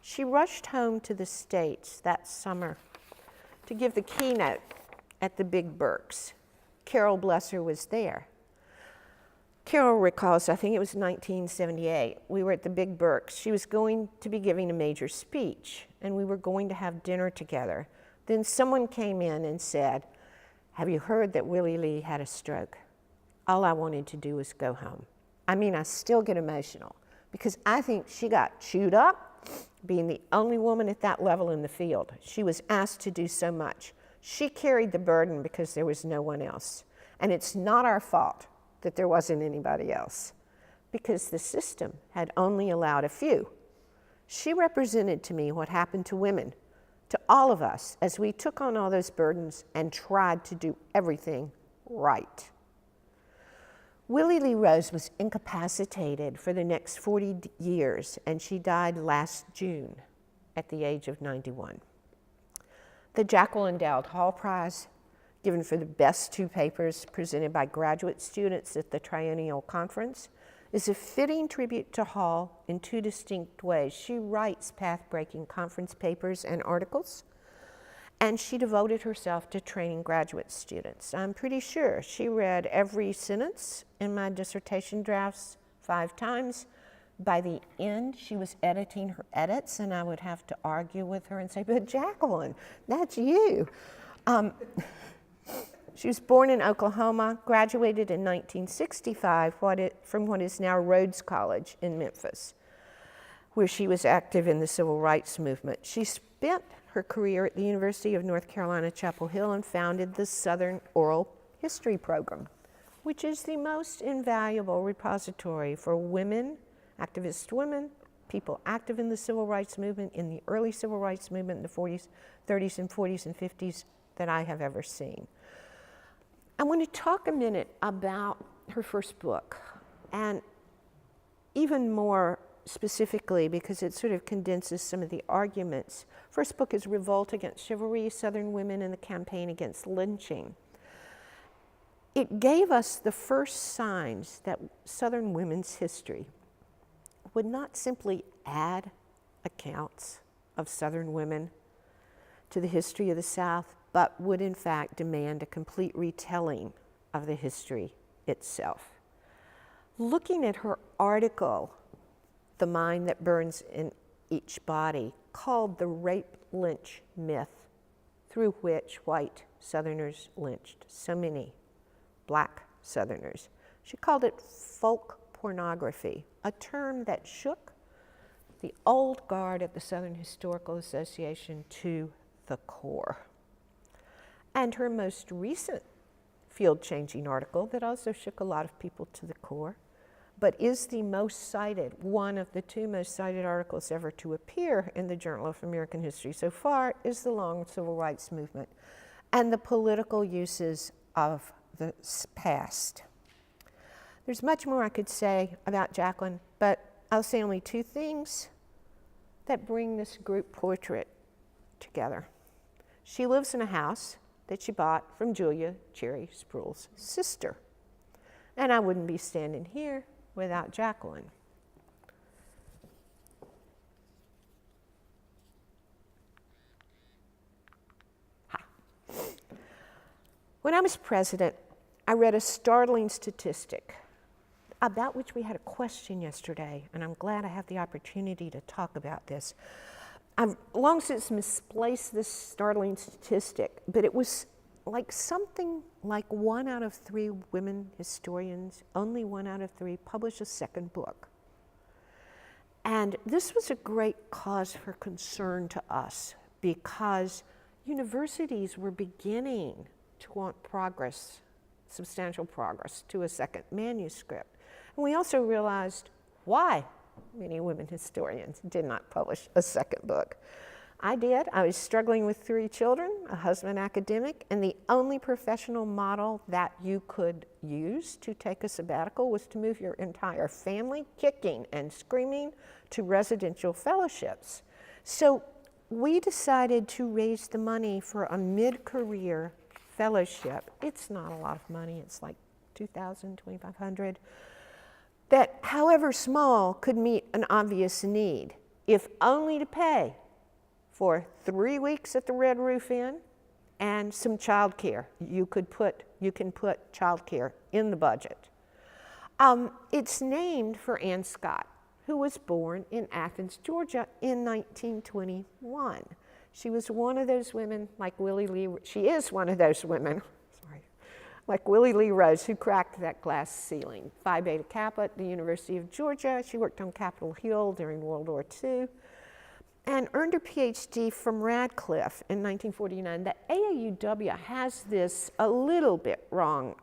She rushed home to the States that summer to give the keynote at the Big Berks. Carol Blesser was there. Carol recalls, I think it was 1978, we were at the Big Berks. She was going to be giving a major speech, and we were going to have dinner together. Then someone came in and said, "Have you heard that Willie Lee had a stroke?" All I wanted to do was go home. I mean, I still get emotional because I think she got chewed up being the only woman at that level in the field. She was asked to do so much. She carried the burden because there was no one else. And it's not our fault that there wasn't anybody else, because the system had only allowed a few. She represented to me what happened to women to all of us as we took on all those burdens and tried to do everything right. Willie Lee Rose was incapacitated for the next 40 years, and she died last June at the age of 91. The Jacqueline Dowd Hall Prize, given for the best two papers presented by graduate students at the Triennial Conference, is a fitting tribute to Hall in two distinct ways. She writes path-breaking conference papers and articles, and she devoted herself to training graduate students. I'm pretty sure she read every sentence in my dissertation drafts 5 times. By the end, she was editing her edits, and I would have to argue with her and say, but Jacqueline, that's you. She was born in Oklahoma, graduated in 1965 from what is now Rhodes College in Memphis, where she was active in the civil rights movement. She spent her career at the University of North Carolina, Chapel Hill, and founded the Southern Oral History Program, which is the most invaluable repository for women, activist women, people active in the civil rights movement, in the early civil rights movement in the 40s, 30s and 40s and 50s that I have ever seen. I want to talk a minute about her first book, and even more specifically because it sort of condenses some of the arguments. First book is Revolt Against Chivalry, Southern Women in the Campaign Against Lynching. It gave us the first signs that Southern women's history would not simply add accounts of Southern women to the history of the South, but would in fact demand a complete retelling of the history itself. Looking at her article, The Mind That Burns in Each Body, called the rape-lynch myth, through which white Southerners lynched so many black Southerners. She called it folk pornography, a term that shook the old guard at the Southern Historical Association to the core. And her most recent field-changing article that also shook a lot of people to the core, but is the most cited, one of the 2 most cited articles ever to appear in the Journal of American History so far, is The Long Civil Rights Movement and the Political Uses of the Past. There's much more I could say about Jacqueline, but I'll say only 2 things that bring this group portrait together. She lives in a house that she bought from Julia Cherry Spruill's sister. And I wouldn't be standing here without Jacqueline. When I was president, I read a startling statistic about which we had a question yesterday, and I'm glad I have the opportunity to talk about this. I've long since misplaced this startling statistic, but it was like something like 1 out of 3 women historians, only 1 out of 3, publish a second book. And this was a great cause for concern to us because universities were beginning to want progress, substantial progress, to a second manuscript. And we also realized why many women historians did not publish a second book. I did. I was struggling with 3 children, a husband academic, and the only professional model that you could use to take a sabbatical was to move your entire family, kicking and screaming, to residential fellowships. So we decided to raise the money for a mid-career fellowship. It's not a lot of money. It's like $2,000, $2,500. That, however small, could meet an obvious need, if only to pay for 3 weeks at the Red Roof Inn and some childcare. You can put childcare in the budget. It's named for Ann Scott, who was born in Athens, Georgia in 1921. She was one of those women like Willie Lee. She is one of those women. Like Willie Lee Rose, who cracked that glass ceiling. Phi Beta Kappa at the University of Georgia. She worked on Capitol Hill during World War II and earned her PhD from Radcliffe in 1949. The AAUW has this a little bit wrong.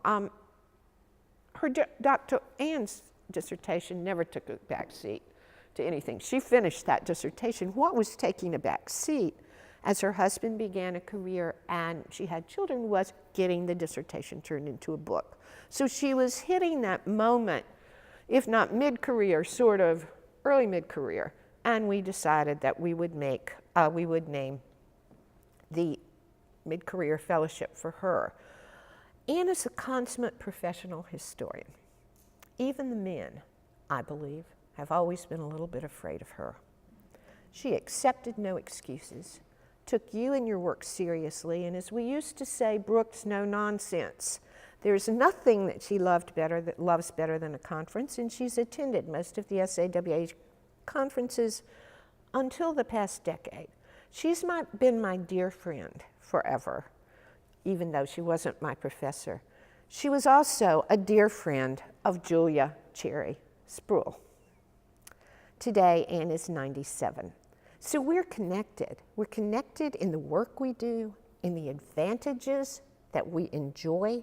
Dr. Ann's dissertation never took a back seat to anything. She finished that dissertation. What was taking a back seat as her husband began a career and she had children, was getting the dissertation turned into a book. So she was hitting that moment, if not mid-career, sort of early mid-career, and we decided that we would name the mid-career fellowship for her. Anne is a consummate professional historian. Even the men, I believe, have always been a little bit afraid of her. She accepted no excuses, took you and your work seriously, and as we used to say, brooked no nonsense. There's nothing that she loves better than a conference, and she's attended most of the SAWH conferences until the past decade. She's been my dear friend forever, even though she wasn't my professor. She was also a dear friend of Julia Cherry Sproul. Today, Anne is 97. So we're connected. We're connected in the work we do, in the advantages that we enjoy,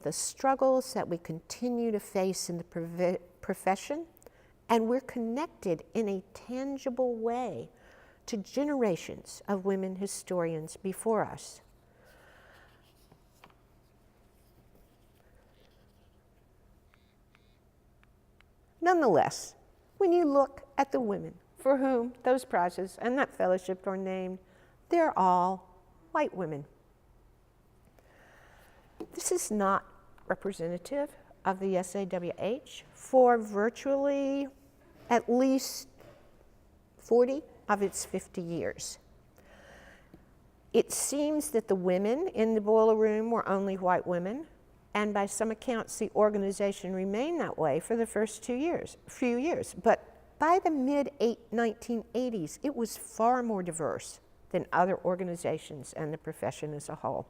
the struggles that we continue to face in the profession, and we're connected in a tangible way to generations of women historians before us. Nonetheless, when you look at the women for whom those prizes and that fellowship are named, they're all white women. This is not representative of the SAWH for virtually at least 40 of its 50 years. It seems that the women in the boiler room were only white women, and by some accounts the organization remained that way for the first few years. But by the mid-1980s, it was far more diverse than other organizations and the profession as a whole.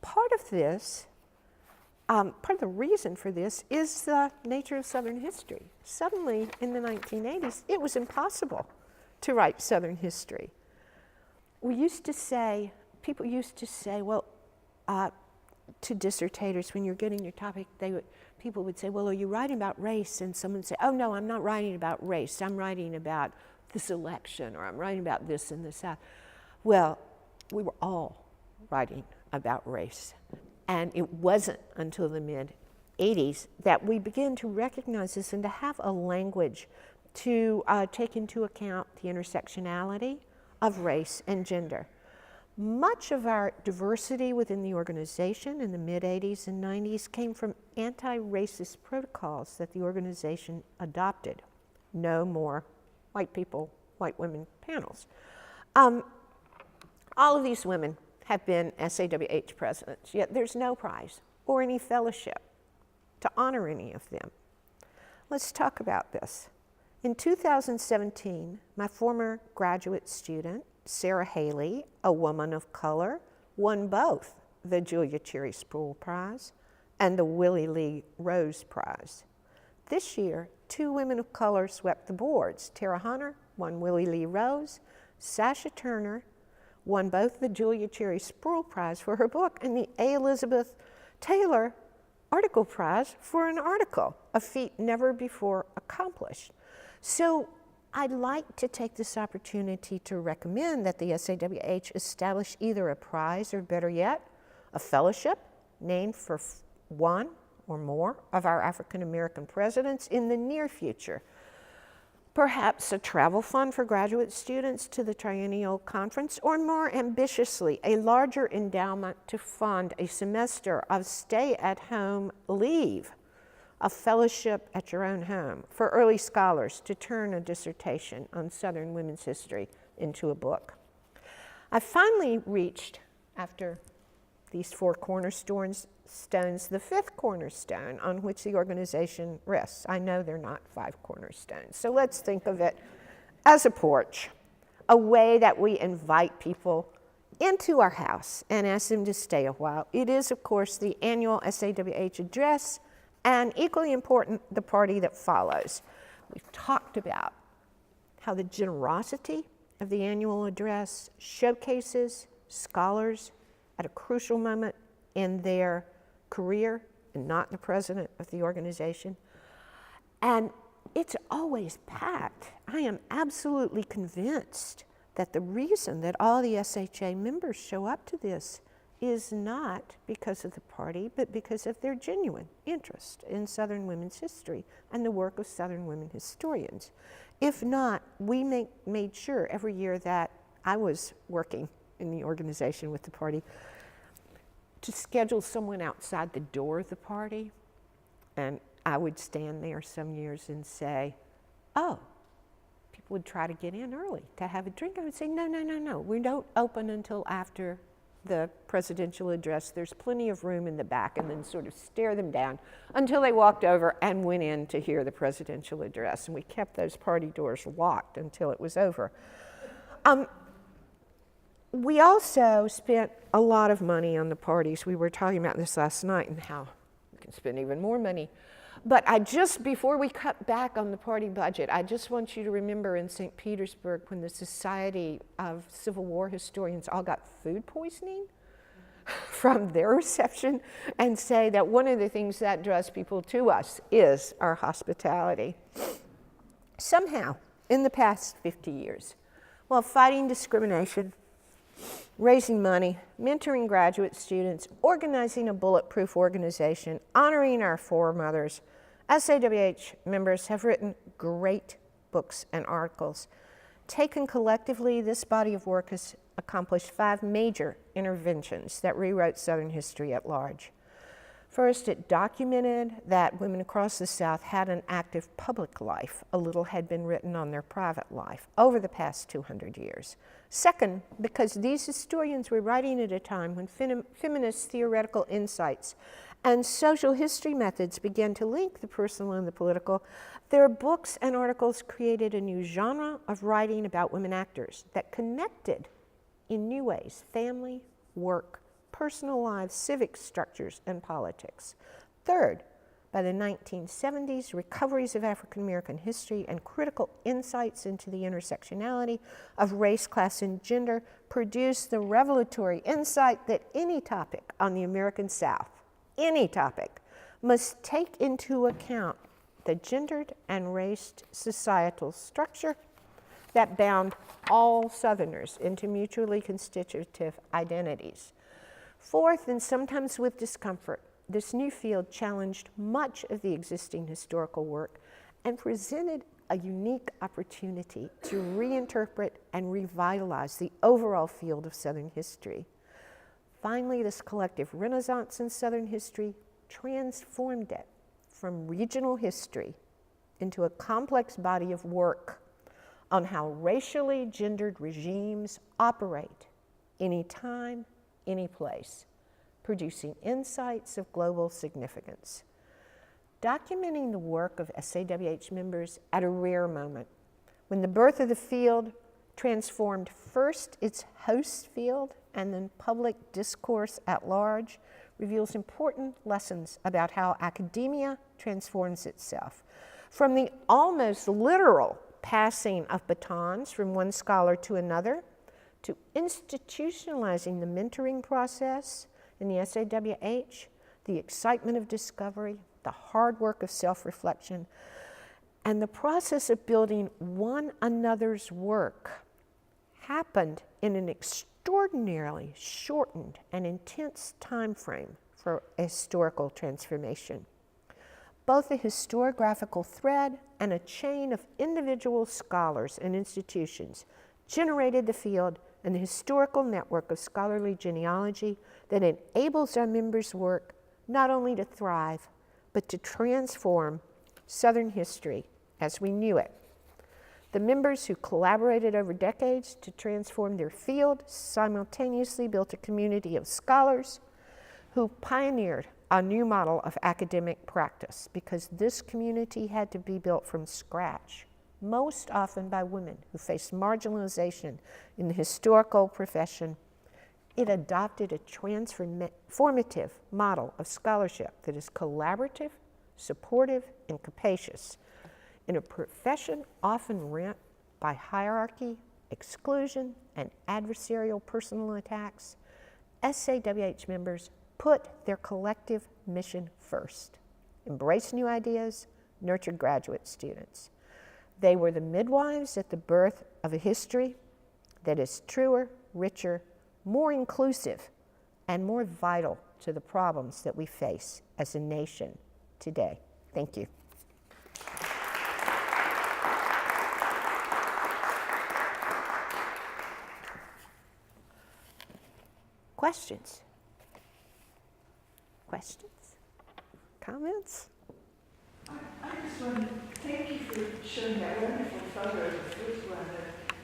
Part of the reason for this is the nature of Southern history. Suddenly, in the 1980s, it was impossible to write Southern history. People used to say, well, to dissertators, when you're getting your topic, people would say, well, are you writing about race? And someone would say, oh, no, I'm not writing about race. I'm writing about this election, or I'm writing about this and this, that. Well, we were all writing about race. And it wasn't until the mid-80s that we began to recognize this and to have a language to take into account the intersectionality of race and gender. Much of our diversity within the organization in the mid-80s and 90s came from anti-racist protocols that the organization adopted. No more white people, white women panels. All of these women have been SAWH presidents, yet there's no prize or any fellowship to honor any of them. Let's talk about this. In 2017, my former graduate student, Sarah Haley, a woman of color, won both the Julia Cherry Sproul Prize and the Willie Lee Rose Prize. This year, 2 women of color swept the boards. Tara Hunter won Willie Lee Rose, Sasha Turner won both the Julia Cherry Sproul Prize for her book and the A. Elizabeth Taylor Article Prize for an article, a feat never before accomplished. So I'd like to take this opportunity to recommend that the SAWH establish either a prize or, better yet, a fellowship named for one or more of our African American presidents in the near future. Perhaps a travel fund for graduate students to the triennial conference, or more ambitiously, a larger endowment to fund a semester of stay-at-home leave, a fellowship at your own home for early scholars to turn a dissertation on Southern women's history into a book. I finally reached, after these 4 cornerstones, the 5th cornerstone on which the organization rests. I know they're not 5 cornerstones, so let's think of it as a porch, a way that we invite people into our house and ask them to stay a while. It is, of course, the annual SAWH address, and equally important, the party that follows. We've talked about how the generosity of the annual address showcases scholars at a crucial moment in their career and not the president of the organization. And it's always packed. I am absolutely convinced that the reason that all the SHA members show up to this is not because of the party, but because of their genuine interest in Southern women's history and the work of Southern women historians. If not, we made sure every year that I was working in the organization with the party to schedule someone outside the door of the party, and I would stand there some years and say, oh, people would try to get in early to have a drink. I would say, no, we don't open until after the presidential address. There's plenty of room in the back, and then sort of stare them down until they walked over and went in to hear the presidential address. And we kept those party doors locked until it was over. We also spent a lot of money on the parties. We were talking about this last night and how we can spend even more money. But before we cut back on the party budget, I just want you to remember in St. Petersburg when the Society of Civil War Historians all got food poisoning from their reception, and say that one of the things that draws people to us is our hospitality. Somehow, in the past 50 years, while fighting discrimination, raising money, mentoring graduate students, organizing a bulletproof organization, honoring our foremothers, SAWH members have written great books and articles. Taken collectively, this body of work has accomplished 5 major interventions that rewrote Southern history at large. First, it documented that women across the South had an active public life. A little had been written on their private life over the past 200 years. Second, because these historians were writing at a time when feminist theoretical insights and social history methods began to link the personal and the political, their books and articles created a new genre of writing about women actors that connected in new ways family, work, personal lives, civic structures, and politics. Third, by the 1970s, recoveries of African American history and critical insights into the intersectionality of race, class, and gender produced the revelatory insight that any topic on the American South, any topic, must take into account the gendered and raced societal structure that bound all Southerners into mutually constitutive identities. Fourth, and sometimes with discomfort, this new field challenged much of the existing historical work and presented a unique opportunity to reinterpret and revitalize the overall field of Southern history. Finally, this collective renaissance in Southern history transformed it from regional history into a complex body of work on how racially gendered regimes operate any time, any place, producing insights of global significance. Documenting the work of SAWH members at a rare moment, when the birth of the field transformed first its host field and then public discourse at large, reveals important lessons about how academia transforms itself. From the almost literal passing of batons from one scholar to another, to institutionalizing the mentoring process in the SAWH, the excitement of discovery, the hard work of self-reflection, and the process of building one another's work happened in an extraordinarily shortened and intense time frame for a historical transformation. Both a historiographical thread and a chain of individual scholars and institutions generated the field and the historical network of scholarly genealogy that enables our members' work not only to thrive, but to transform Southern history as we knew it. The members who collaborated over decades to transform their field simultaneously built a community of scholars who pioneered a new model of academic practice, because this community had to be built from scratch, most often by women who faced marginalization in the historical profession. It adopted a transformative model of scholarship that is collaborative, supportive, and capacious. In a profession often rent by hierarchy, exclusion, and adversarial personal attacks, SAWH members put their collective mission first. Embrace new ideas, nurture graduate students. They were the midwives at the birth of a history that is truer, richer, more inclusive, and more vital to the problems that we face as a nation today. Thank you. Questions? Questions? Comments? I just want to thank you for showing that wonderful photo of the first one,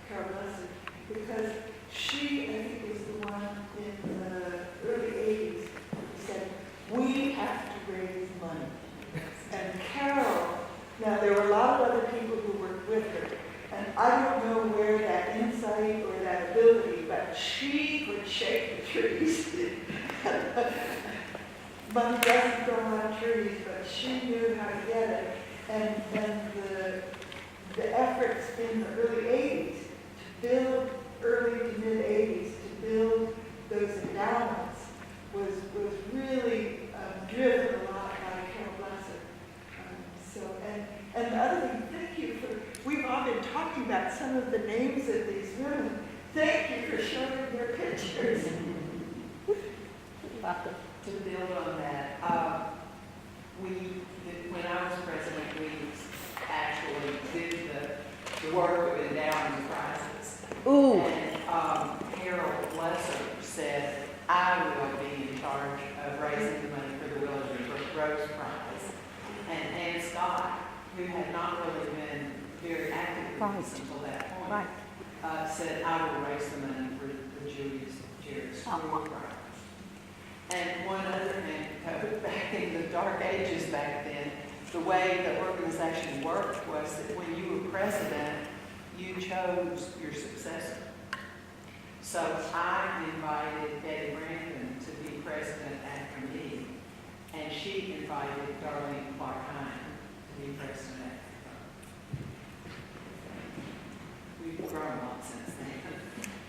Carol Blessed, because she, I think, was the one in the early 80s who said, we have to raise money. And Carol, now there were a lot of other people who worked with her, and I don't know where that insight or that ability, but she would shake the trees. Money doesn't grow on trees, but she knew how to get it. And the efforts in the early 80s to build, early to mid 80s, to build those endowments was really driven a lot by Carol Blessed. And the other thing, thank you for, we've all been talking about some of the names of these women. Thank you for showing their pictures. To build on that, when I was president, we actually did the work of endowing prizes. Ooh. And Harold Lesser said, I will be in charge of raising the money for the Willow Rose Prize. And Ann Scott, who had not really been very active with us until that point, said, I will raise the money for the Jared Stewart Prize. And one other thing, back in the dark ages back then, the way the organization worked was that when you were president, you chose your successor. So I invited Betty Brandon to be president after me, and she invited Darlene Clark Hine to be president after her. We've grown a lot since then.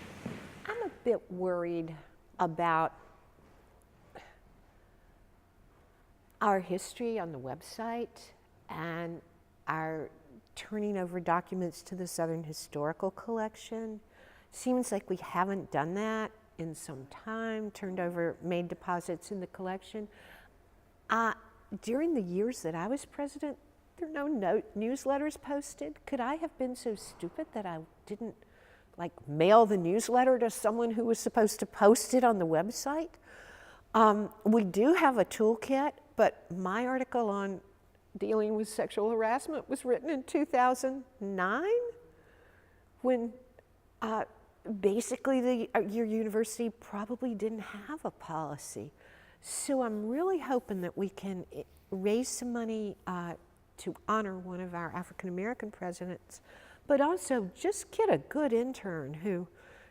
I'm a bit worried about our history on the website and our turning over documents to the Southern Historical Collection. Seems like we haven't done that in some time, made deposits in the collection. During the years that I was president, there were no newsletters posted. Could I have been so stupid that I didn't mail the newsletter to someone who was supposed to post it on the website? We do have a toolkit, but my article on dealing with sexual harassment was written in 2009, when basically your university probably didn't have a policy. So I'm really hoping that we can raise some money to honor one of our African American presidents, but also just get a good intern who,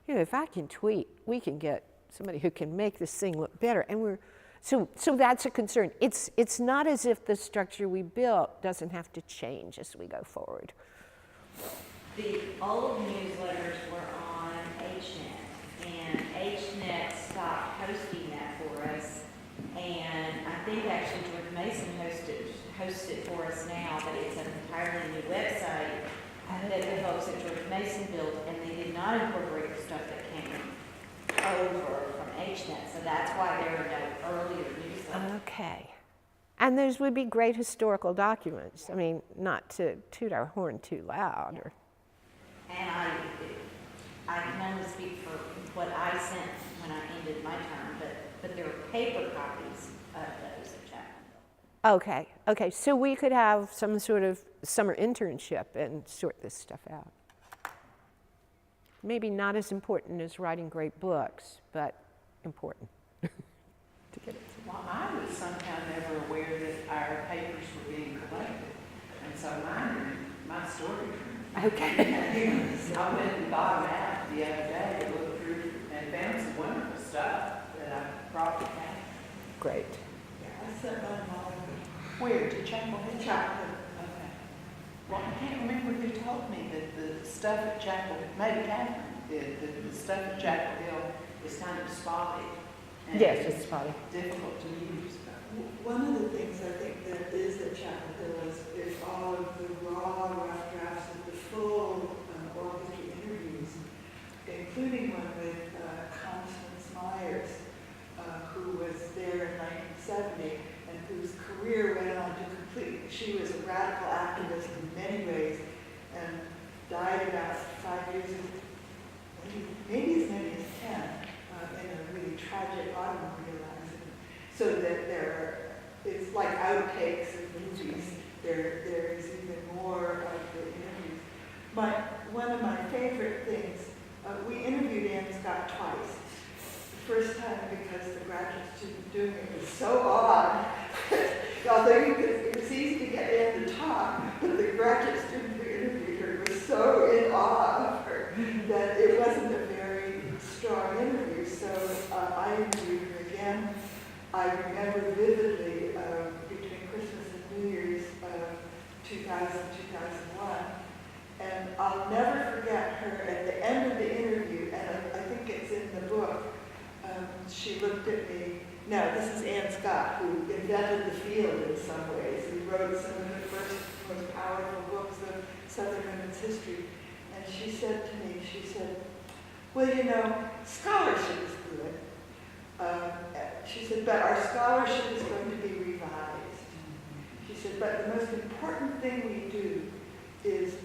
if I can tweet, we can get somebody who can make this thing look better. And so that's a concern. It's not as if the structure we built doesn't have to change as we go forward. The old newsletters were on HNet, and HNet stopped hosting that for us. And I think actually George Mason hosts it for us now, but it's an entirely new website that the folks at George Mason built, and they did not incorporate the stuff that came over from HNet. So that's why there are no earlier newsletters. Okay. And those would be great historical documents. I mean, not to toot our horn too loud. Or. And I can only speak for what I sent when I ended my term, but there are paper copies of those at Chapman. Okay, so we could have some sort of summer internship and sort this stuff out. Maybe not as important as writing great books, but important to get it. Well, I was somehow never aware that our papers were being collected, and so my story. Okay. I went and bought them out the other day to look through and found some wonderful stuff that I brought to Chapel. Great. I sent mine all Where? To Chapel Hill? Chapel. Okay. Well, I can't remember who told me that the stuff at Chapel, maybe Catherine did, that the stuff at Chapel Hill is kind of spotty. And Yes, it's spotty. Difficult to use. One of the things I think that is at Chapel Hill is all of the raw rough drafts of the full oral history interviews, including doing it was so odd. Although it was easy to get in to talk, but the graduate student who interviewed her was so in awe of her that it wasn't a very strong interview. So I interviewed her again. I remember vividly between Christmas and New Year's 2000, 2001. And I'll never forget her at the end of the interview, and I think it's in the book. She looked at me. Now, this is Anne Scott, who invented the field in some ways. Who wrote some of the first, most powerful books of Southern women's history. And she said to me, she said, well, you know, scholarship is good. She said, but our scholarship is going to be revised. She said, but the most important thing we do is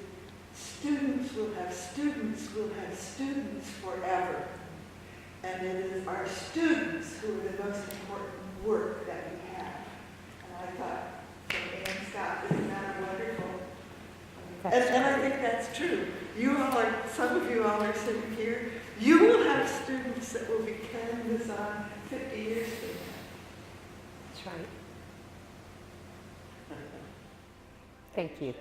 students will have students forever. And it is our students who are the most important work that we have. And I thought, from Anne Scott, isn't that wonderful? And I think that's true. You all are, some of you all are sitting here. You will have students that will be carrying this on 50 years from now. That's right. Thank you.